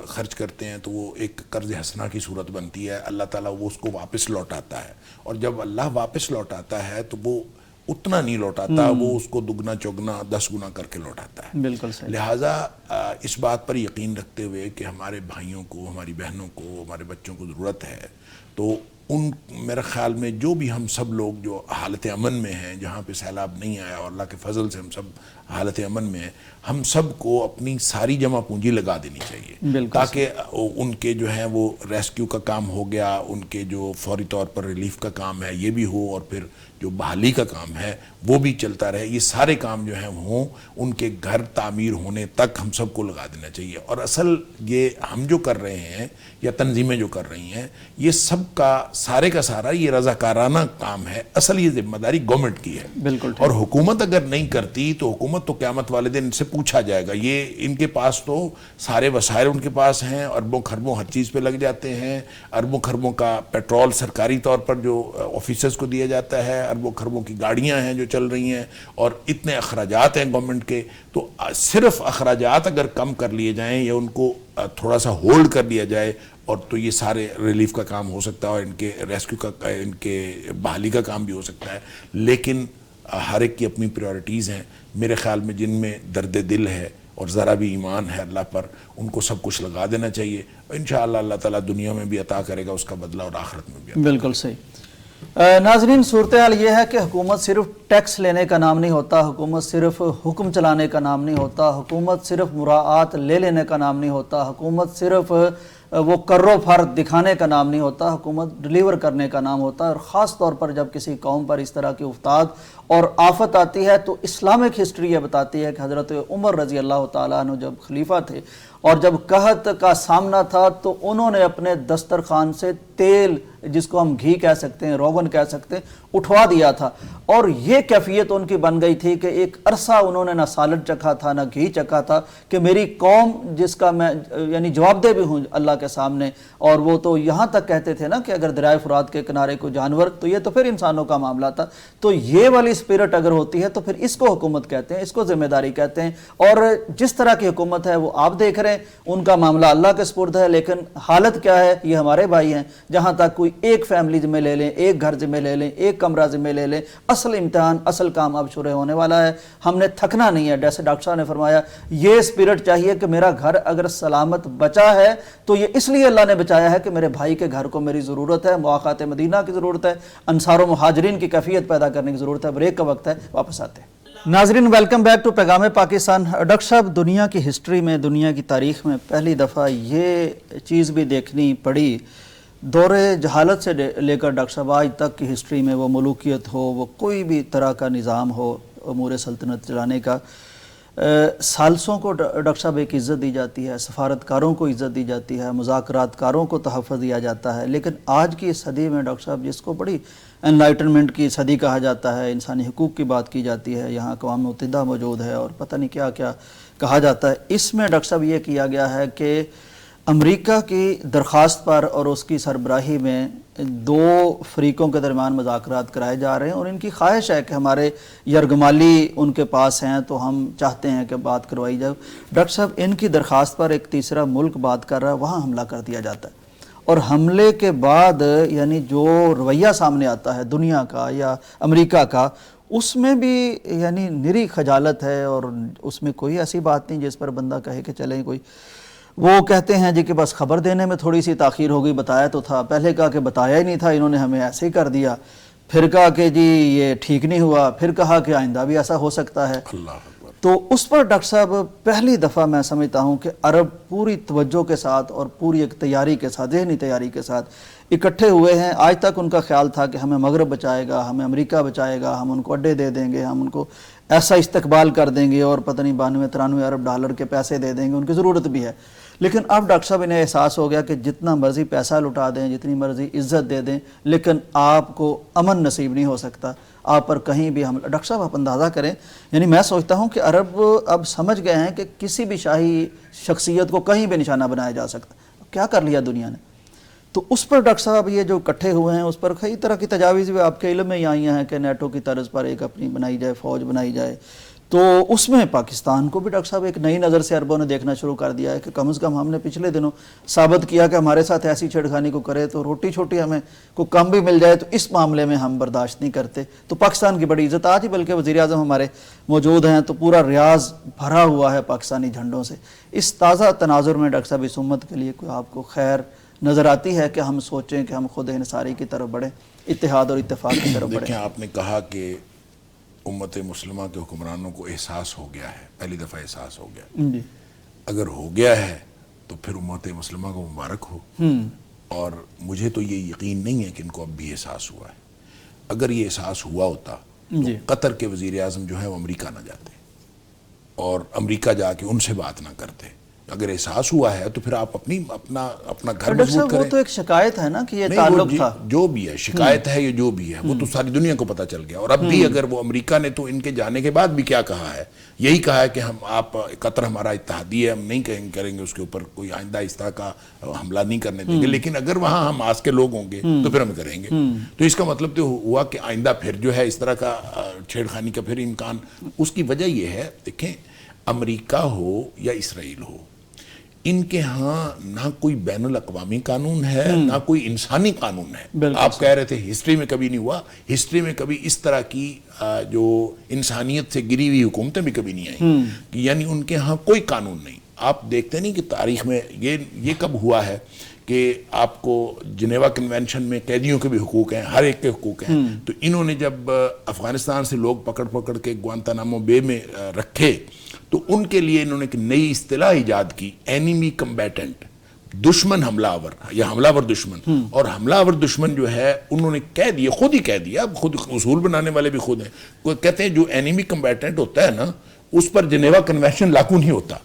خرچ کرتے ہیں تو وہ ایک قرض حسنہ کی صورت بنتی ہے. اللہ تعالیٰ وہ اس کو واپس لوٹاتا ہے، اور جب اللہ واپس لوٹاتا ہے تو وہ اتنا نہیں لوٹاتا، وہ اس کو دگنا چوگنا 10 گنا کر کے لوٹاتا ہے. بالکل صحیح. لہٰذا اس بات پر یقین رکھتے ہوئے کہ ہمارے بھائیوں کو، ہماری بہنوں کو، ہمارے بچوں کو ضرورت ہے، تو میرے خیال میں جو بھی ہم سب لوگ جو حالت امن میں ہیں، جہاں پہ سیلاب نہیں آیا اور اللہ کے فضل سے ہم سب حالت امن میں ہیں، ہم سب کو اپنی ساری جمع پونجی لگا دینی چاہیے تاکہ ان کے جو ہیں وہ ریسکیو کا کام ہو گیا، ان کے جو فوری طور پر ریلیف کا کام ہے یہ بھی ہو، اور پھر جو بحالی کا کام ہے وہ بھی چلتا رہے. یہ سارے کام جو ہیں ہوں، ان کے گھر تعمیر ہونے تک ہم سب کو لگا دینا چاہیے. اور اصل یہ ہم جو کر رہے ہیں یا تنظیمیں جو کر رہی ہیں، یہ سب کا سارے کا سارا یہ رضاکارانہ کام ہے. اصل یہ ذمہ داری گورنمنٹ کی ہے. بالکل. اور حکومت اگر نہیں کرتی تو حکومت تو قیامت والے دن ان سے پوچھا جائے گا. یہ ان کے پاس تو سارے وسائل ان کے پاس ہیں، اربوں خربوں ہر چیز پہ لگ جاتے ہیں، اربوں خربوں کا پیٹرول سرکاری طور پر جو آفیسرز کو دیا جاتا ہے، اربوں خربوں کی گاڑیاں ہیں جو چل رہی ہیں، اور اتنے اخراجات ہیں گورنمنٹ کے. تو صرف اخراجات اگر کم کر لیے جائیں یا ان کو تھوڑا سا ہولڈ کر لیا جائے، اور تو یہ سارے ریلیف کا کام ہو سکتا ہے، اور ان کے ریسکیو کا، ان کے بحالی کا کام بھی ہو سکتا ہے. لیکن ہر ایک کی اپنی پریورٹیز ہیں. میرے خیال میں جن میں درد دل ہے اور ذرا بھی ایمان ہے اللہ پر، ان کو سب کچھ لگا دینا چاہیے. انشاءاللہ اللہ تعالیٰ دنیا میں بھی عطا کرے گا اس کا بدلہ، اور آخرت میں بھی. بالکل صحیح. ناظرین، صورتحال یہ ہے کہ حکومت صرف ٹیکس لینے کا نام نہیں ہوتا، حکومت صرف حکم چلانے کا نام نہیں ہوتا، حکومت صرف مراعات لے لینے کا نام نہیں ہوتا، حکومت صرف وہ کر و فر دکھانے کا نام نہیں ہوتا، حکومت ڈیلیور کرنے کا نام ہوتا ہے. اور خاص طور پر جب کسی قوم پر اس طرح کی افتاد اور آفت آتی ہے تو اسلامک ہسٹری یہ بتاتی ہے کہ حضرت عمر رضی اللہ تعالیٰ عنہ جب خلیفہ تھے اور جب قحط کا سامنا تھا تو انہوں نے اپنے دسترخوان سے تیل، جس کو ہم گھی کہہ سکتے ہیں، روغن کہہ سکتے ہیں، اٹھوا دیا تھا. اور یہ کیفیت ان کی بن گئی تھی کہ ایک عرصہ انہوں نے نہ سالن چکھا تھا نہ گھی چکھا تھا، کہ میری قوم جس کا میں یعنی جواب دہ بھی ہوں اللہ کے سامنے. اور وہ تو یہاں تک کہتے تھے نا کہ اگر دریائے فرات کے کنارے کو جانور، تو یہ تو پھر انسانوں کا معاملہ تھا. تو یہ والی اسپرٹ اگر ہوتی ہے تو پھر اس کو حکومت کہتے ہیں، اس کو ذمہ داری کہتے ہیں. اور جس طرح کی حکومت ہے وہ آپ دیکھ رہے ہیں، ان کا معاملہ اللہ کے سپرد ہے. لیکن حالت کیا ہے؟ یہ ہمارے بھائی ہیں. جہاں تک کوئی ایک فیملی ذمہ لے لیں، ایک گھر ذمہ لے لیں، ایک کمرہ ذمہ لے لیں، اصل امتحان، اصل کام اب شروع ہونے والا ہے. ہم نے تھکنا نہیں ہے. جیسے ڈاکٹر صاحب نے فرمایا، یہ اسپرٹ چاہیے کہ میرا گھر اگر سلامت بچا ہے تو یہ اس لیے اللہ نے بچایا ہے کہ میرے بھائی کے گھر کو میری ضرورت ہے، مواقعات مدینہ کی ضرورت ہے، انصار و مہاجرین کی کیفیت پیدا کرنے کی ضرورت ہے. بریک کا وقت ہے، واپس آتے ہیں. ناظرین، ویلکم بیک ٹو پیغام پاکستان. ڈاکٹر صاحب، دنیا کی ہسٹری میں، دنیا کی تاریخ میں پہلی دفعہ یہ چیز بھی دیکھنی پڑی، دور جہالت سے لے کر ڈاکٹر صاحب آج تک کی ہسٹری میں، وہ ملوکیت ہو، وہ کوئی بھی طرح کا نظام ہو امور سلطنت چلانے کا، سالسوں کو ڈاکٹر صاحب ایک عزت دی جاتی ہے، سفارتکاروں کو عزت دی جاتی ہے، مذاکرات کاروں کو تحفظ دیا جاتا ہے، لیکن آج کی صدی میں ڈاکٹر صاحب جس کو بڑی انلائٹنمنٹ کی صدی کہا جاتا ہے، انسانی حقوق کی بات کی جاتی ہے، یہاں اقوام متحدہ موجود ہے اور پتہ نہیں کیا کیا کہا جاتا ہے، اس میں ڈاکٹر صاحب یہ کیا گیا ہے کہ امریکہ کی درخواست پر اور اس کی سربراہی میں دو فریقوں کے درمیان مذاکرات کرائے جا رہے ہیں، اور ان کی خواہش ہے کہ ہمارے یرغمالی ان کے پاس ہیں تو ہم چاہتے ہیں کہ بات کروائی جائے۔ ڈاکٹر صاحب ان کی درخواست پر ایک تیسرا ملک بات کر رہا ہے، وہاں حملہ کر دیا جاتا ہے، اور حملے کے بعد یعنی جو رویہ سامنے آتا ہے دنیا کا یا امریکہ کا، اس میں بھی یعنی نری خجالت ہے، اور اس میں کوئی ایسی بات نہیں جس پر بندہ کہے کہ چلیں کوئی، وہ کہتے ہیں جی کہ بس خبر دینے میں تھوڑی سی تاخیر ہو گئی، بتایا تو تھا، پہلے کہا کہ بتایا ہی نہیں تھا، انہوں نے ہمیں ایسے ہی کر دیا، پھر کہا کہ جی یہ ٹھیک نہیں ہوا، پھر کہا کہ آئندہ بھی ایسا ہو سکتا ہے۔ اللہ اکبر۔ تو اس پر ڈاکٹر صاحب پہلی دفعہ میں سمجھتا ہوں کہ عرب پوری توجہ کے ساتھ اور پوری ایک تیاری کے ساتھ، ذہنی تیاری کے ساتھ اکٹھے ہوئے ہیں۔ آج تک ان کا خیال تھا کہ ہمیں مغرب بچائے گا، ہمیں امریکہ بچائے گا، ہم ان کو اڈے دے دیں گے، ہم ان کو ایسا استقبال کر دیں گے اور پتہ نہیں 92-93 ارب ڈالر کے پیسے دے دیں گے، ان کی ضرورت بھی ہے۔ لیکن اب ڈاکٹر صاحب انہیں احساس ہو گیا کہ جتنا مرضی پیسہ لٹا دیں، جتنی مرضی عزت دے دیں، لیکن آپ کو امن نصیب نہیں ہو سکتا، آپ پر کہیں بھی حملہ۔ ڈاکٹر صاحب آپ اندازہ کریں، یعنی میں سوچتا ہوں کہ عرب اب سمجھ گئے ہیں کہ کسی بھی شاہی شخصیت کو کہیں بھی نشانہ بنایا جا سکتا، کیا کر لیا دنیا نے۔ تو اس پر ڈاکٹر صاحب یہ جو اکٹھے ہوئے ہیں، اس پر کئی طرح کی تجاویز بھی آپ کے علم میں ہی آئی ہیں کہ نیٹو کی طرز پر ایک اپنی بنائی جائے، فوج بنائی جائے، تو اس میں پاکستان کو بھی ڈاکٹر صاحب ایک نئی نظر سے عربوں نے دیکھنا شروع کر دیا ہے کہ کم از کم ہم نے پچھلے دنوں ثابت کیا کہ ہمارے ساتھ ایسی چھیڑخانی کو کرے تو روٹی چھوٹی ہمیں کو کم بھی مل جائے تو اس معاملے میں ہم برداشت نہیں کرتے۔ تو پاکستان کی بڑی عزت آج ہی بلکہ وزیر اعظم ہمارے موجود ہیں تو پورا ریاض بھرا ہوا ہے پاکستانی جھنڈوں سے۔ اس تازہ تناظر میں ڈاکٹر صاحب اس امت کے لیے کوئی آپ کو خیر نظر آتی ہے کہ ہم سوچیں کہ ہم خود انحصاری کی طرف بڑھیں، اتحاد اور اتفاق کی طرف بڑھیں؟ دیکھیں، آپ نے کہا کہ امت مسلمہ کے حکمرانوں کو احساس ہو گیا ہے، پہلی دفعہ احساس ہو گیا۔ جی، اگر ہو گیا ہے تو پھر امت مسلمہ کو مبارک ہو، اور مجھے تو یہ یقین نہیں ہے کہ ان کو اب بھی احساس ہوا ہے۔ اگر یہ احساس ہوا ہوتا تو قطر کے وزیر اعظم جو ہے وہ امریکہ نہ جاتے اور امریکہ جا کے ان سے بات نہ کرتے۔ اگر احساس ہوا ہے تو پھر آپ اپنا گھر مضبوط کریں۔ وہ تو ایک شکایت ہے نا کہ یہ نہیں، تعلق تھا، جو بھی ہے شکایت ہے، یہ جو بھی ہے وہ تو ساری دنیا کو پتہ چل گیا۔ اور اب بھی اگر وہ امریکہ نے تو ان کے جانے کے بعد بھی کیا کہا ہے، یہی کہا ہے کہ آپ قطر ہمارا اتحادی ہے، ہم نہیں کریں گے اس کے اوپر کوئی آئندہ اس طرح کا حملہ نہیں کرنے دیں گے، لیکن اگر وہاں حماس کے لوگ ہوں گے تو پھر ہم کریں گے۔ تو اس کا مطلب تو ہوا کہ آئندہ پھر جو ہے اس طرح کا چھیڑخانی کا پھر امکان۔ اس کی وجہ یہ ہے، دیکھیں، امریکہ ہو یا اسرائیل ہو، ان کے ہاں نہ کوئی بین الاقوامی قانون ہے نہ کوئی انسانی قانون ہے۔ آپ کہہ رہے تھے ہسٹری میں کبھی نہیں ہوا، ہسٹری میں کبھی اس طرح کی جو انسانیت سے گری ہوئی حکومتیں بھی کبھی نہیں آئیں، یعنی ان کے ہاں کوئی قانون نہیں۔ آپ دیکھتے نہیں کہ تاریخ میں یہ کب ہوا ہے کہ آپ کو جنیوا کنونشن میں قیدیوں کے بھی حقوق ہیں، ہر ایک کے حقوق ہیں۔ تو انہوں نے جب افغانستان سے لوگ پکڑ کے گوانتانامو بے میں رکھے تو ان کے لیے انہوں نے ایک نئی اصطلاح ایجاد کی، اینیمی کمبیٹنٹ، دشمن حملہ آور یا حملہ آور دشمن۔ اور حملہ آور دشمن جو ہے انہوں نے کہہ دیا، خود ہی کہہ دیا، اب خود اصول بنانے والے بھی خود ہیں، وہ کہتے ہیں جو اینیمی کمبیٹنٹ ہوتا ہے نا اس پر جنیوا کنونشن لاگو نہیں ہوتا،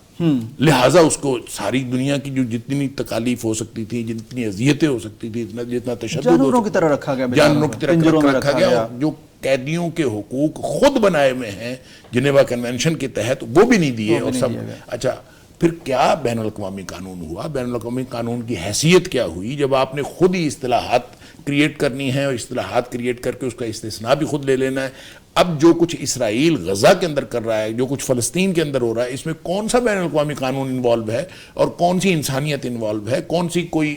لہٰذا اس کو ساری دنیا کی جو جتنی تکالیف ہو سکتی تھی، جتنی اذیتیں ہو سکتی تھی، جتنا تشدد جانوروں کی طرح رکھا گیا، جانوروں کی طرح رکھا گیا، جو قیدیوں کے حقوق خود بنائے ہوئے ہیں جنیوا کنونشن کے تحت وہ بھی نہیں دیے، اور سب۔ اچھا، پھر کیا بین الاقوامی قانون ہوا؟ بین الاقوامی قانون کی حیثیت کیا ہوئی جب آپ نے خود ہی اصطلاحات کریٹ کرنی ہے، اور اصطلاحات کریٹ کر کے اس کا استثناء بھی خود لے لینا ہے۔ اب جو کچھ اسرائیل غزہ کے اندر کر رہا ہے، جو کچھ فلسطین کے اندر ہو رہا ہے، اس میں کون سا بین الاقوامی قانون انوالو ہے اور کون سی انسانیت انوالو ہے؟ کون سی کوئی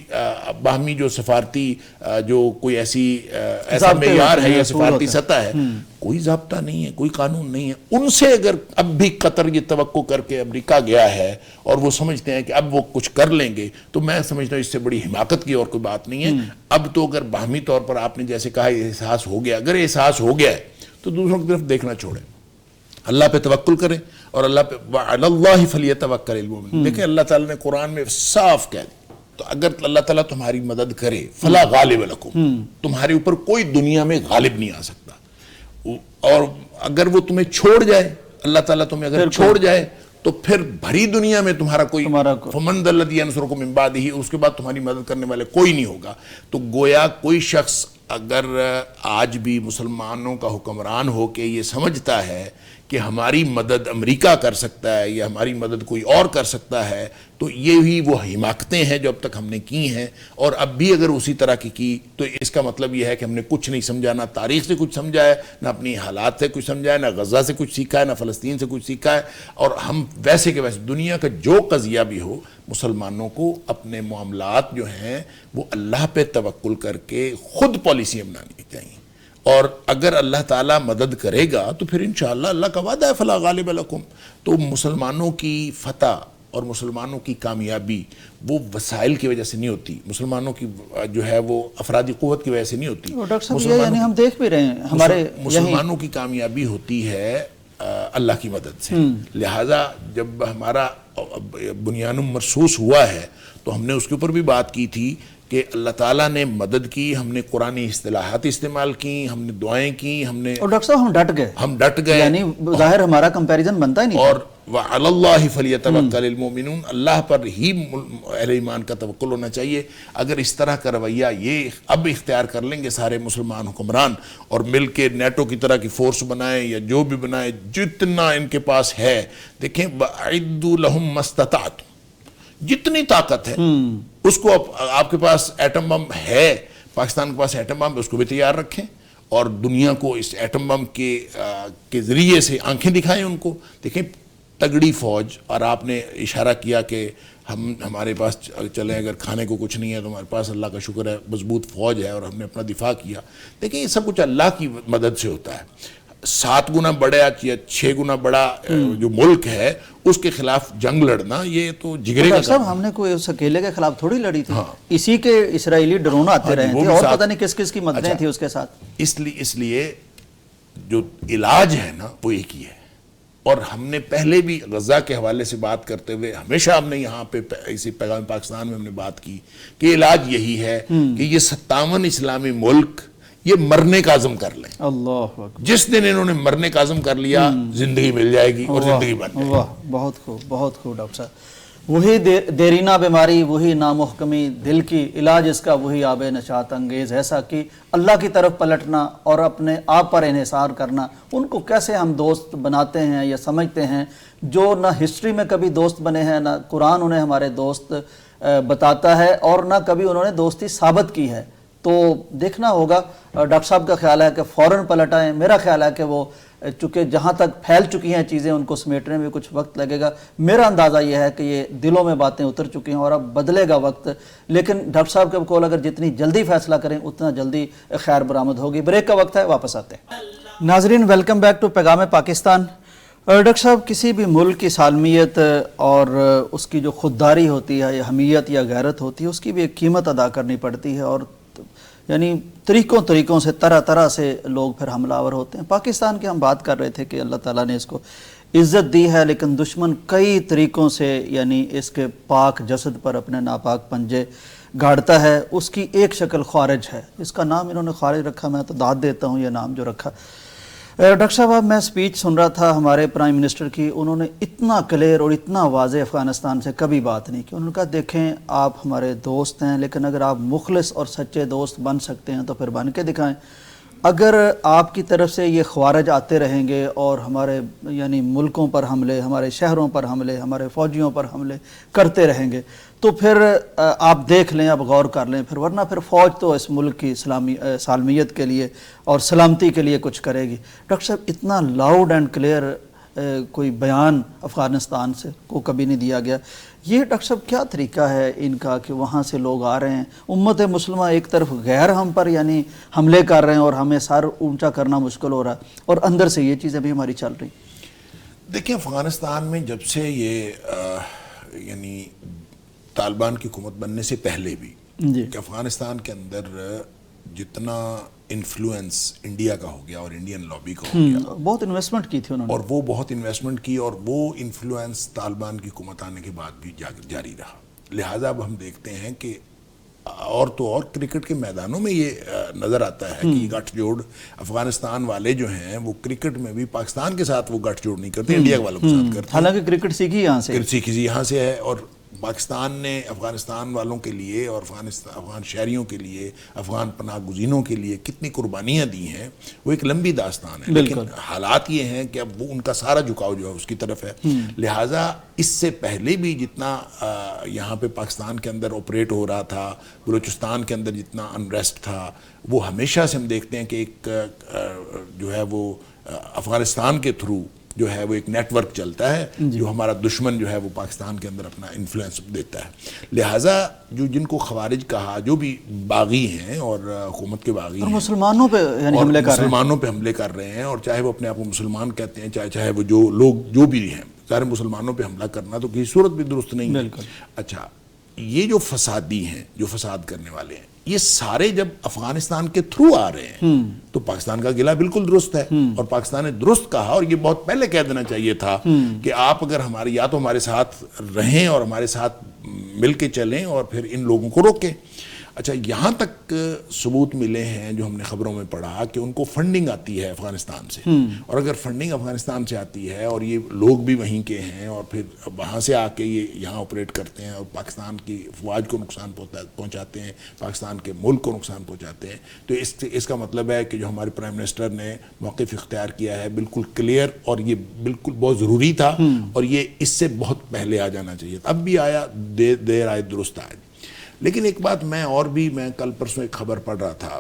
باہمی جو سفارتی جو کوئی ایسا معیار ہے یا سفارتی سطح ہے؟ کوئی ضابطہ نہیں ہے، کوئی قانون نہیں ہے۔ ان سے اگر اب بھی قطر یہ توقع کر کے امریکہ گیا ہے اور وہ سمجھتے ہیں کہ اب وہ کچھ کر لیں گے، تو میں سمجھتا ہوں اس سے بڑی حماقت کی اور کوئی بات نہیں ہے۔ اب تو اگر باہمی طور پر آپ نے جیسے کہا احساس ہو گیا، اگر احساس ہو گیا ہے تو دوسروں کی طرف دیکھنا چھوڑیں، اللہ پہ توکل کریں، اور اللہ پہ وعلی اللہ فلیتوکل المؤمنون۔ دیکھیں اللہ تعالیٰ نے قرآن میں صاف کہہ دیا، تو اگر اللہ تعالیٰ تمہاری مدد کرے فلا غالب لکم، تمہارے اوپر کوئی دنیا میں غالب نہیں آ سکتا۔ اور اگر وہ تمہیں چھوڑ جائے، اللہ تعالیٰ تمہیں اگر چھوڑ جائے تو پھر بھری دنیا میں تمہارا کوئی تمہارا فمن ذا الذی ینصرکم من بعدہ، اس کے بعد تمہاری مدد کرنے والے کوئی نہیں ہوگا. تو گویا کوئی شخص اگر آج بھی مسلمانوں کا حکمران ہو کے یہ سمجھتا ہے کہ ہماری مدد امریکہ کر سکتا ہے یا ہماری مدد کوئی اور کر سکتا ہے، تو یہ ہی وہ حماقتیں ہیں جو اب تک ہم نے کی ہیں. اور اب بھی اگر اسی طرح کی تو اس کا مطلب یہ ہے کہ ہم نے کچھ نہیں سمجھا، نہ تاریخ سے کچھ سمجھا ہے، نہ اپنی حالات سے کچھ سمجھا ہے، نہ غزہ سے کچھ سیکھا ہے، نہ فلسطین سے کچھ سیکھا ہے. اور ہم ویسے کہ ویسے دنیا کا جو قضیہ بھی ہو، مسلمانوں کو اپنے معاملات جو ہیں وہ اللہ پہ توکل کر کے خود پالیسیاں بنانی چاہیے. اور اگر اللہ تعالیٰ مدد کرے گا تو پھر انشاءاللہ اللہ کا وعدہ ہے فلا غالب لکم. تو مسلمانوں کی فتح اور مسلمانوں کی کامیابی وہ وسائل کی وجہ سے نہیں ہوتی، مسلمانوں کی جو ہے وہ افرادی قوت کی وجہ سے نہیں ہوتی. ڈاکٹر صاحب یہ یعنی ہم دیکھ بھی رہے ہیں ہمارے مسلمانوں کی کامیابی ہوتی ہے اللہ کی مدد سے. لہٰذا جب ہمارا بنیان مرصوص ہوا ہے تو ہم نے اس کے اوپر بھی بات کی تھی کہ اللہ تعالیٰ نے مدد کی، ہم نے قرآنی اصطلاحات استعمال کی، ہم نے دعائیں کی، ہم نے اور ڈاکٹر صاحب ہم ڈٹ گئے یعنی ظاہر ہمارا کمپیریزن بنتا ہی نہیں. اور وَعَلَى اللَّهِ فَلْيَتَوَكَّلِ الْمُؤْمِنُونَ، اللہ پر ہی اہل ایمان کا توکل ہونا چاہیے. اگر اس طرح کا رویہ یہ اب اختیار کر لیں گے سارے مسلمان حکمران اور مل کے نیٹو کی طرح کی فورس بنائیں یا جو بھی بنائیں، جتنا ان کے پاس ہے، دیکھیں وَأَعِدُّوا لَهُم مَّا اسْتَطَعْتُمْ، جتنی طاقت ہے اس کو آپ کے پاس ایٹم بم ہے، پاکستان کے پاس ایٹم بم ہے، اس کو بھی تیار رکھیں اور دنیا کو اس ایٹم بم کے ذریعے سے آنکھیں دکھائیں ان کو. دیکھیں تگڑی فوج، اور آپ نے اشارہ کیا کہ ہمارے پاس چلیں اگر کھانے کو کچھ نہیں ہے تو ہمارے پاس اللہ کا شکر ہے مضبوط فوج ہے اور ہم نے اپنا دفاع کیا. دیکھیں یہ سب کچھ اللہ کی مدد سے ہوتا ہے. 7 گنا بڑا یا 6 گنا بڑا جو ملک ہے اس کے خلاف جنگ لڑنا یہ تو جگرے کا صاحب ہم نے کوئی اس اکیلے کے خلاف تھوڑی لڑی تھی. اسی کے اسرائیلی ڈرون آتے رہے تھے اور پتہ نہیں کس کس کی مددیں تھی اس کے ساتھ. اس لیے جو علاج ہے نا وہ ایک ہی ہے. اور ہم نے پہلے بھی غزہ کے حوالے سے بات کرتے ہوئے ہمیشہ ہم نے یہاں پہ اسی پیغام پاکستان میں ہم نے بات کی کہ علاج یہی ہے کہ یہ 57 اسلامی ملک یہ مرنے کا عزم کر لیں. اللہ اکبر. جس دن انہوں نے مرنے کا عزم کر لیا زندگی مل جائے گی اور زندگی بن جائے گی. واہ بہت خوب بہت خوب ڈاکٹر صاحب. وہی دیرینہ بیماری، وہی نامحکمی دل کی، علاج اس کا وہی آب نشاط انگیز ایسا کہ اللہ کی طرف پلٹنا اور اپنے آپ پر انحصار کرنا. ان کو کیسے ہم دوست بناتے ہیں یا سمجھتے ہیں جو نہ ہسٹری میں کبھی دوست بنے ہیں، نہ قرآن انہیں ہمارے دوست بتاتا ہے اور نہ کبھی انہوں نے دوستی ثابت کی ہے. تو دیکھنا ہوگا. ڈاکٹر صاحب کا خیال ہے کہ فوراً پلٹ آئیں. میرا خیال ہے کہ وہ چونکہ جہاں تک پھیل چکی ہیں چیزیں ان کو سمیٹنے میں کچھ وقت لگے گا. میرا اندازہ یہ ہے کہ یہ دلوں میں باتیں اتر چکی ہیں اور اب بدلے گا وقت. لیکن ڈاکٹر صاحب کے بقول اگر جتنی جلدی فیصلہ کریں اتنا جلدی خیر برآمد ہوگی. بریک کا وقت ہے، واپس آتے ہیں. ناظرین ویلکم بیک ٹو پیغام پاکستان. ڈاکٹر صاحب کسی بھی ملک کی سالمیت اور اس کی جو خودداری ہوتی ہے یا حمیت یا غیرت ہوتی ہے اس کی بھی ایک قیمت ادا کرنی پڑتی ہے. اور یعنی طریقوں سے طرح سے لوگ پھر حملہ آور ہوتے ہیں. پاکستان کی ہم بات کر رہے تھے کہ اللہ تعالیٰ نے اس کو عزت دی ہے لیکن دشمن کئی طریقوں سے یعنی اس کے پاک جسد پر اپنے ناپاک پنجے گاڑتا ہے. اس کی ایک شکل خوارج ہے. اس کا نام انہوں نے خوارج رکھا، میں تو داد دیتا ہوں یہ نام جو رکھا. ڈاکٹر صاحب اب میں سپیچ سن رہا تھا ہمارے پرائم منسٹر کی، انہوں نے اتنا کلیئر اور اتنا واضح افغانستان سے کبھی بات نہیں کی. انہوں نے کہا دیکھیں آپ ہمارے دوست ہیں لیکن اگر آپ مخلص اور سچے دوست بن سکتے ہیں تو پھر بن کے دکھائیں. اگر آپ کی طرف سے یہ خوارج آتے رہیں گے اور ہمارے یعنی ملکوں پر حملے، ہمارے شہروں پر حملے، ہمارے فوجیوں پر حملے کرتے رہیں گے تو پھر آپ دیکھ لیں، آپ غور کر لیں پھر، ورنہ پھر فوج تو اس ملک کی سالمیت کے لیے اور سلامتی کے لیے کچھ کرے گی. ڈاکٹر صاحب اتنا لاؤڈ اینڈ کلیئر کوئی بیان افغانستان سے کو کبھی نہیں دیا گیا. یہ ڈاکٹر صاحب کیا طریقہ ہے ان کا کہ وہاں سے لوگ آ رہے ہیں، امت مسلمہ ایک طرف غیر ہم پر یعنی حملے کر رہے ہیں اور ہمیں سر اونچا کرنا مشکل ہو رہا ہے اور اندر سے یہ چیزیں بھی ہماری چل رہی. دیکھیں افغانستان میں جب سے یہ یعنی طالبان کی حکومت بننے سے پہلے بھی کہ افغانستان کے اندر جتنا انفلوئنس انڈیا کا ہو گیا اور انڈین لابی کا ہو گیا، بہت انویسٹمنٹ کی تھی انہوں نے اور وہ بہت انویسٹمنٹ کی اور وہ انفلوئنس طالبان کی حکومت آنے کے بعد بھی جاری رہا. لہٰذا اب ہم دیکھتے ہیں کہ اور تو اور کرکٹ کے میدانوں میں یہ نظر آتا ہے کہ یہ گٹھ جوڑ افغانستان والے جو ہیں وہ کرکٹ میں بھی پاکستان کے ساتھ وہ گٹھ جوڑ نہیں کرتے، انڈیا والوں کے ساتھ کرتے ہیں. حالانکہ کرکٹ سیکھی یہاں سے، سیکھی یہاں سے ہے. اور پاکستان نے افغانستان والوں کے لیے اور افغان شہریوں کے لیے، افغان پناہ گزینوں کے لیے کتنی قربانیاں دی ہیں، وہ ایک لمبی داستان ہے. لیکن حالات یہ ہیں کہ اب وہ ان کا سارا جھکاؤ جو ہے اس کی طرف ہے. لہٰذا اس سے پہلے بھی جتنا یہاں پہ پاکستان کے اندر آپریٹ ہو رہا تھا، بلوچستان کے اندر جتنا انریسٹ تھا، وہ ہمیشہ سے ہم دیکھتے ہیں کہ ایک جو ہے وہ افغانستان کے تھرو جو ہے وہ ایک نیٹ ورک چلتا ہے جو ہمارا دشمن جو ہے وہ پاکستان کے اندر اپنا انفلوئنس دیتا ہے. لہٰذا جن کو خوارج کہا، جو بھی باغی ہیں اور حکومت کے باغی ہیں، مسلمانوں پہ یعنی حملے کر رہے ہیں، مسلمانوں پہ حملے کر رہے ہیں، اور چاہے وہ اپنے آپ کو مسلمان کہتے ہیں، چاہے وہ جو لوگ جو بھی ہیں، سارے مسلمانوں پہ حملہ کرنا تو کسی صورت بھی درست نہیں ہے. اچھا، یہ جو فسادی ہیں، جو فساد کرنے والے ہیں، یہ سارے جب افغانستان کے تھرو آ رہے ہیں تو پاکستان کا گلہ بالکل درست ہے. اور پاکستان نے درست کہا، اور یہ بہت پہلے کہہ دینا چاہیے تھا کہ آپ اگر یا تو ہمارے ساتھ رہیں اور ہمارے ساتھ مل کے چلیں اور پھر ان لوگوں کو روکیں. اچھا، یہاں تک ثبوت ملے ہیں جو ہم نے خبروں میں پڑھا کہ ان کو فنڈنگ آتی ہے افغانستان سے، اور اگر فنڈنگ افغانستان سے آتی ہے اور یہ لوگ بھی وہیں کے ہیں اور پھر وہاں سے آ کے یہ یہاں آپریٹ کرتے ہیں اور پاکستان کی افواج کو نقصان پہنچاتے ہیں، پاکستان کے ملک کو نقصان پہنچاتے ہیں، تو اس کا مطلب ہے کہ جو ہمارے پرائم منسٹر نے موقف اختیار کیا ہے بالکل کلیئر، اور یہ بالکل بہت ضروری تھا، اور یہ اس سے بہت پہلے آ جانا چاہیے. اب بھی آیا، دیر آئے درست آئے. لیکن ایک بات میں کل پرسوں ایک خبر پڑھ رہا تھا،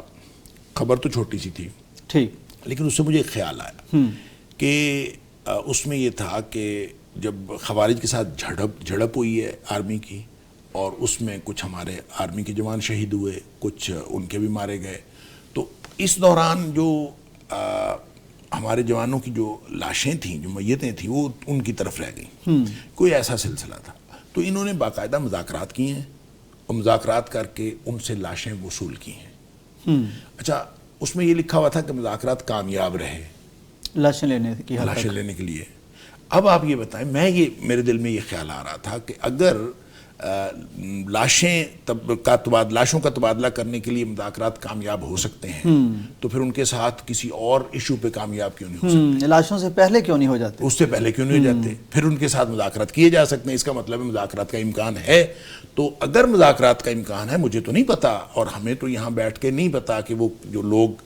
خبر تو چھوٹی سی تھی ٹھیک، لیکن اس سے مجھے ایک خیال آیا کہ اس میں یہ تھا کہ جب خوارج کے ساتھ جھڑپ ہوئی ہے آرمی کی، اور اس میں کچھ ہمارے آرمی کے جوان شہید ہوئے، کچھ ان کے بھی مارے گئے، تو اس دوران جو ہمارے جوانوں کی جو لاشیں تھیں، جو میتیں تھیں، وہ ان کی طرف رہ گئیں. کوئی ایسا سلسلہ تھا. تو انہوں نے باقاعدہ مذاکرات کیے ہیں، اور مذاکرات کر کے ان سے لاشیں وصول کی ہیں. اچھا، اس میں یہ لکھا ہوا تھا کہ مذاکرات کامیاب رہے لاشیں لینے کے لیے. اب آپ یہ بتائیں، میرے دل میں یہ خیال آ رہا تھا کہ اگر لاشوں کا تبادلہ کرنے کے لیے مذاکرات کامیاب ہو سکتے ہیں تو پھر ان کے ساتھ کسی اور ایشو پہ کامیاب کیوں نہیں ہو سکتے؟ لاشوں سے پہلے کیوں نہیں ہو جاتے؟ اس سے پہلے کیوں نہیں ہو جاتے؟ پھر ان کے ساتھ مذاکرات کیے جا سکتے ہیں. اس کا مطلب ہے مذاکرات کا امکان ہے. تو اگر مذاکرات کا امکان ہے، مجھے تو نہیں پتا، اور ہمیں تو یہاں بیٹھ کے نہیں پتا کہ وہ جو لوگ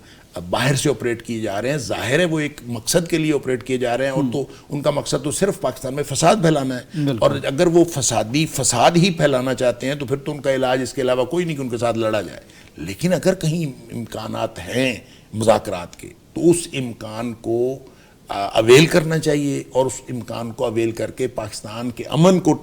باہر سے آپریٹ کیے جا رہے ہیں، ظاہر ہے وہ ایک مقصد کے لیے آپریٹ کیے جا رہے ہیں، اور تو ان کا مقصد تو صرف پاکستان میں فساد پھیلانا ہے. اور اگر وہ فساد ہی پھیلانا چاہتے ہیں تو پھر تو ان کا علاج اس کے علاوہ کوئی نہیں کہ ان کے ساتھ لڑا جائے. لیکن اگر کہیں امکانات ہیں مذاکرات کے تو اس امکان کو اویل کرنا چاہیے، اور اس امکان کو اویل کر کے پاکستان کے امن کو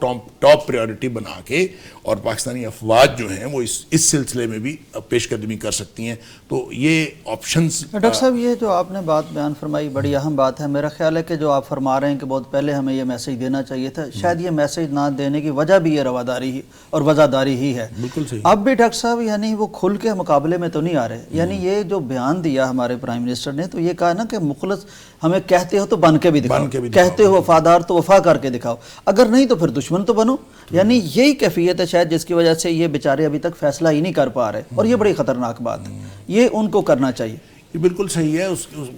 ٹاپ پریورٹی بنا کے، اور پاکستانی افواج جو ہیں وہ اس سلسلے میں بھی پیش قدمی کر سکتی ہیں. تو یہ آپشنز. ڈاکٹر صاحب، یہ جو آپ نے بات بیان فرمائی بڑی اہم بات ہے. میرا خیال ہے کہ جو آپ فرما رہے ہیں کہ بہت پہلے ہمیں یہ میسیج دینا چاہیے تھا، شاید یہ میسیج نہ دینے کی وجہ بھی یہ رواداری اور وفاداری ہی ہے. بالکل صحیح. اب بھی ڈاکٹر صاحب یعنی وہ کھل کے مقابلے میں تو نہیں آ رہے. یعنی یہ جو بیان دیا ہمارے پرائم منسٹر نے تو یہ کہا نا کہ مخلص ہمیں کہتے ہو تو بن کے بھی دکھاؤ، کہتے ہو وفادار تو وفا کر کے دکھاؤ، اگر نہیں تو پھر دشمن تو بنو. یعنی یہی کیفیت ہے شاید جس کی وجہ سے یہ بیچارے ابھی تک فیصلہ ہی نہیں کر پا رہے، اور یہ بڑی خطرناک بات ہے. یہ ان کو کرنا چاہیے. یہ بالکل صحیح ہے.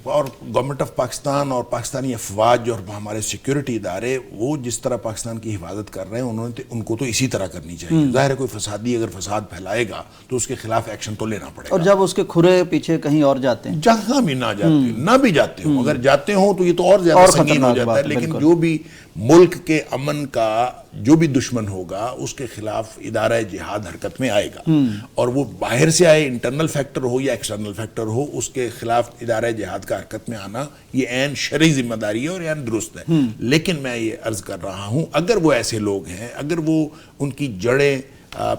اور گورنمنٹ آف پاکستان اور پاکستانی افواج اور ہمارے سیکیورٹی ادارے وہ جس طرح پاکستان کی حفاظت کر رہے ہیں ان کو تو اسی طرح کرنی چاہیے. ظاہر ہے کوئی فسادی اگر فساد پھیلائے گا تو اس کے خلاف ایکشن تو لینا پڑے گا. اور جب اس کے کھرے پیچھے کہیں اور جاتے ہیں، جہاں بھی نہ بھی جاتے ہوں، اگر جاتے ہوں تو یہ تو اور زیادہ سنگین ہو جاتا ہے. لیکن جو بھی ملک کے امن کا جو بھی دشمن ہوگا اس کے خلاف ادارہ جہاد حرکت میں آئے گا، اور وہ باہر سے آئے، انٹرنل فیکٹر ہو یا ایکسٹرنل فیکٹر ہو، اس کے خلاف ادارہ جہاد کا حرکت میں آنا یہ عین شرعی ذمہ داری ہے اور عین درست ہے. لیکن میں یہ عرض کر رہا ہوں، اگر وہ ایسے لوگ ہیں، اگر وہ ان کی جڑیں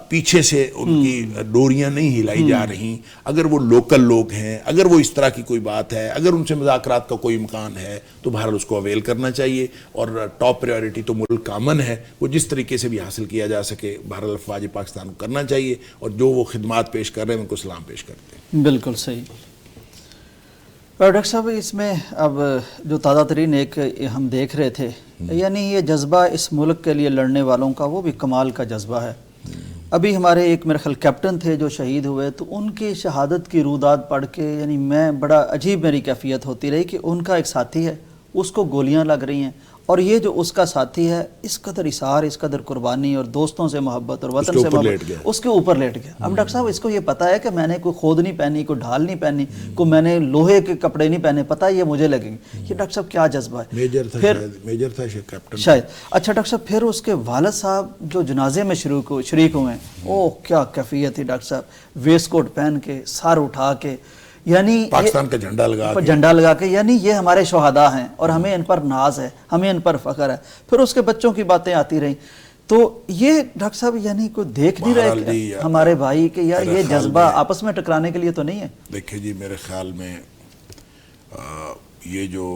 پیچھے سے ان کی ڈوریاں نہیں ہلائی جا رہی، اگر وہ لوکل لوگ ہیں، اگر وہ اس طرح کی کوئی بات ہے، اگر ان سے مذاکرات کا کوئی امکان ہے تو بہرحال اس کو اویل کرنا چاہیے. اور ٹاپ پریورٹی تو ملک کا امن ہے، وہ جس طریقے سے بھی حاصل کیا جا سکے بہرحال افواج پاکستان کو کرنا چاہیے، اور جو وہ خدمات پیش کر رہے ہیں ان کو سلام پیش کرتے ہیں. بالکل صحیح. ڈاکٹر صاحب، اس میں اب جو تازہ ترین ایک ہم دیکھ رہے تھے، یعنی یہ جذبہ اس ملک کے لیے لڑنے والوں کا وہ بھی کمال کا جذبہ ہے. ابھی ہمارے ایک میرے خیال کیپٹن تھے جو شہید ہوئے، تو ان کی شہادت کی روداد پڑھ کے یعنی میں بڑا عجیب میری کیفیت ہوتی رہی کہ ان کا ایک ساتھی ہے، اس کو گولیاں لگ رہی ہیں، اور یہ جو اس کا ساتھی ہے اس قدر اثار، اس قدر قربانی اور دوستوں سے محبت اور وطن سے محبت، اس کے اوپر لیٹ گیا۔ اب ڈاکٹر صاحب اس کو یہ پتہ ہے کہ میں نے کوئی خود نہیں پہنی، کوئی ڈھال نہیں پہنی، کوئی میں نے لوہے کے کپڑے نہیں پہنے، پتہ ہے یہ مجھے لگیں گے۔ یہ ڈاکٹر صاحب کیا جذبہ ہے؟ میجر تھا کیپٹن شاید۔ اچھا ڈاکٹر صاحب پھر اس کے والد صاحب جو جنازے میں شریک ہوئے ہیں، اوہ کیا کیفیت تھی ڈاکٹر صاحب، ویسٹ کوٹ پہن کے، سر اٹھا کے، یعنی پاکستان کا جھنڈا لگا کے، یعنی یہ ہمارے شہداء ہیں اور ہمیں ان پر ناز ہے، ہمیں ان پر فخر ہے۔ پھر اس کے بچوں کی باتیں آتی رہیں، تو یہ ڈاکٹر صاحب یعنی کوئی دیکھ نہیں رہے ہمارے بھائی کہ یار یہ جذبہ آپس میں ٹکرانے کے لیے تو نہیں ہے؟ دیکھیں جی، میرے خیال میں یہ جو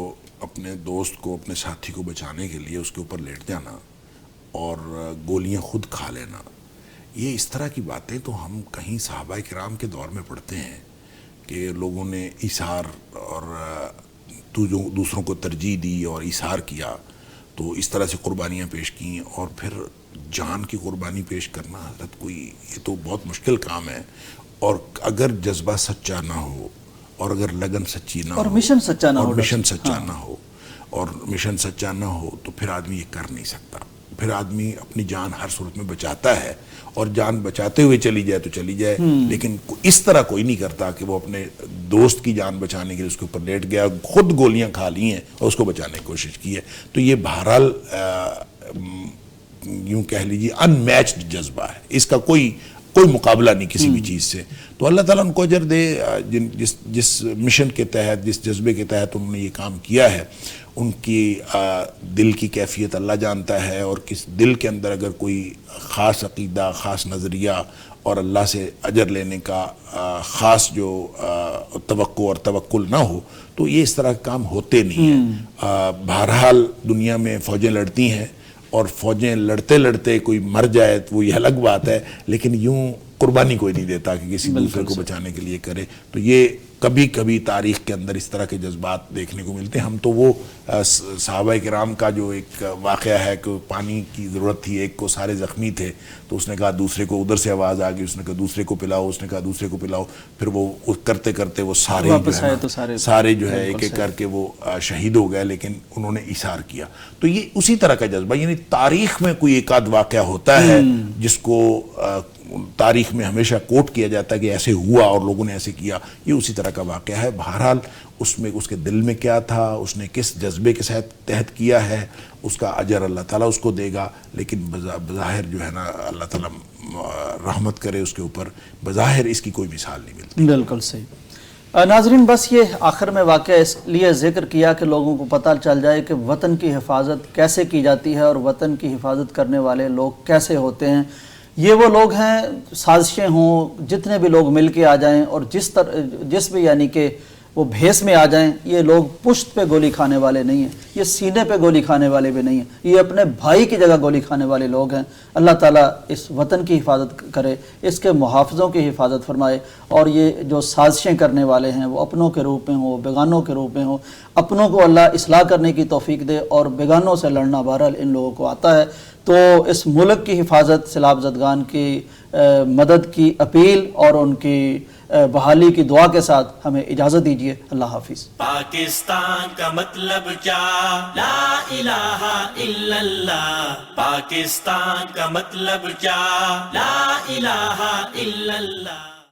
اپنے دوست کو، اپنے ساتھی کو بچانے کے لیے اس کے اوپر لیٹ جانا اور گولیاں خود کھا لینا، یہ اس طرح کی باتیں تو ہم کہیں صحابہ کرام کے دور میں پڑھتے ہیں کہ لوگوں نے ایثار اور جو دوسروں کو ترجیح دی اور ایثار کیا، تو اس طرح سے قربانیاں پیش کیں، اور پھر جان کی قربانی پیش کرنا حضرت کوئی، یہ تو بہت مشکل کام ہے۔ اور اگر جذبہ سچا نہ ہو، اور اگر لگن سچی نہ ہو، اور مشن سچا نہ ہو، اور مشن سچا نہ ہو، اور مشن سچا نہ ہو، تو پھر آدمی یہ کر نہیں سکتا۔ پھر آدمی اپنی جان ہر صورت میں بچاتا ہے، اور جان بچاتے ہوئے چلی جائے تو چلی جائے، لیکن اس طرح کوئی نہیں کرتا کہ وہ اپنے دوست کی جان بچانے کے لیے اس کے اوپر لیٹ گیا، خود گولیاں کھا لی ہیں اور اس کو بچانے کی کوشش کی ہے۔ تو یہ بہرحال یوں کہہ لیجیے ان میچڈ جذبہ ہے، اس کا کوئی مقابلہ نہیں کسی بھی چیز سے۔ تو اللہ تعالیٰ ان کو اجر دے، جس مشن کے تحت، جس جذبے کے تحت انہوں نے یہ کام کیا ہے، ان کی دل کی کیفیت اللہ جانتا ہے، اور کس دل کے اندر اگر کوئی خاص عقیدہ، خاص نظریہ اور اللہ سے اجر لینے کا خاص جو توقع اور توکل نہ ہو، تو یہ اس طرح کام ہوتے نہیں ہیں۔ بہرحال دنیا میں فوجیں لڑتی ہیں، اور فوجیں لڑتے لڑتے کوئی مر جائے تو وہ یہ الگ بات ہے، لیکن یوں قربانی کوئی نہیں دیتا کہ کسی دوسرے کو بچانے کے لیے کرے۔ تو یہ کبھی کبھی تاریخ کے اندر اس طرح کے جذبات دیکھنے کو ملتے ہیں۔ ہم تو وہ صحابہ کرام کا جو ایک واقعہ ہے کہ پانی کی ضرورت تھی، ایک کو سارے زخمی تھے، تو اس نے کہا دوسرے کو، ادھر سے آواز آ گئی، اس نے کہا دوسرے کو پلاؤ، اس نے کہا دوسرے کو پلاؤ، پھر وہ کرتے کرتے وہ سارے جو ہے ایک ایک کر کے وہ شہید ہو گئے، لیکن انہوں نے ایثار کیا۔ تو یہ اسی طرح کا جذبہ، یعنی تاریخ میں کوئی ایک آدھ واقعہ ہوتا ہے جس کو تاریخ میں ہمیشہ کوٹ کیا جاتا ہے کہ ایسے ہوا اور لوگوں نے ایسے کیا، یہ اسی طرح کا واقعہ ہے۔ بہرحال اس میں اس کے دل میں کیا تھا، اس نے کس جذبے کے تحت کیا ہے، اس کا اجر اللہ تعالیٰ اس کو دے گا، لیکن بظاہر جو ہے نا اللہ تعالیٰ رحمت کرے اس کے اوپر، بظاہر اس کی کوئی مثال نہیں ملتی۔ بالکل صحیح۔ ناظرین، بس یہ آخر میں واقعہ اس لیے ذکر کیا کہ لوگوں کو پتہ چل جائے کہ وطن کی حفاظت کیسے کی جاتی ہے اور وطن کی حفاظت کرنے والے لوگ کیسے ہوتے ہیں۔ یہ وہ لوگ ہیں، سازشیں ہوں، جتنے بھی لوگ مل کے آ جائیں اور جس بھی یعنی کہ وہ بھیس میں آ جائیں، یہ لوگ پشت پہ گولی کھانے والے نہیں ہیں، یہ سینے پہ گولی کھانے والے بھی نہیں ہیں، یہ اپنے بھائی کی جگہ گولی کھانے والے لوگ ہیں۔ اللہ تعالیٰ اس وطن کی حفاظت کرے، اس کے محافظوں کی حفاظت فرمائے، اور یہ جو سازشیں کرنے والے ہیں وہ اپنوں کے روپ میں ہوں، بیگانوں کے روپ میں ہوں، اپنوں کو اللہ اصلاح کرنے کی توفیق دے، اور بیگانوں سے لڑنا بہرحال ان لوگوں کو آتا ہے۔ تو اس ملک کی حفاظت، سیلاب زدگان کی مدد کی اپیل اور ان کی بحالی کی دعا کے ساتھ ہمیں اجازت دیجیے۔ اللہ حافظ۔ پاکستان کا مطلب کیا؟ لا الہ الا اللہ۔ پاکستان کا مطلب کیا؟ لا الہ الا اللہ۔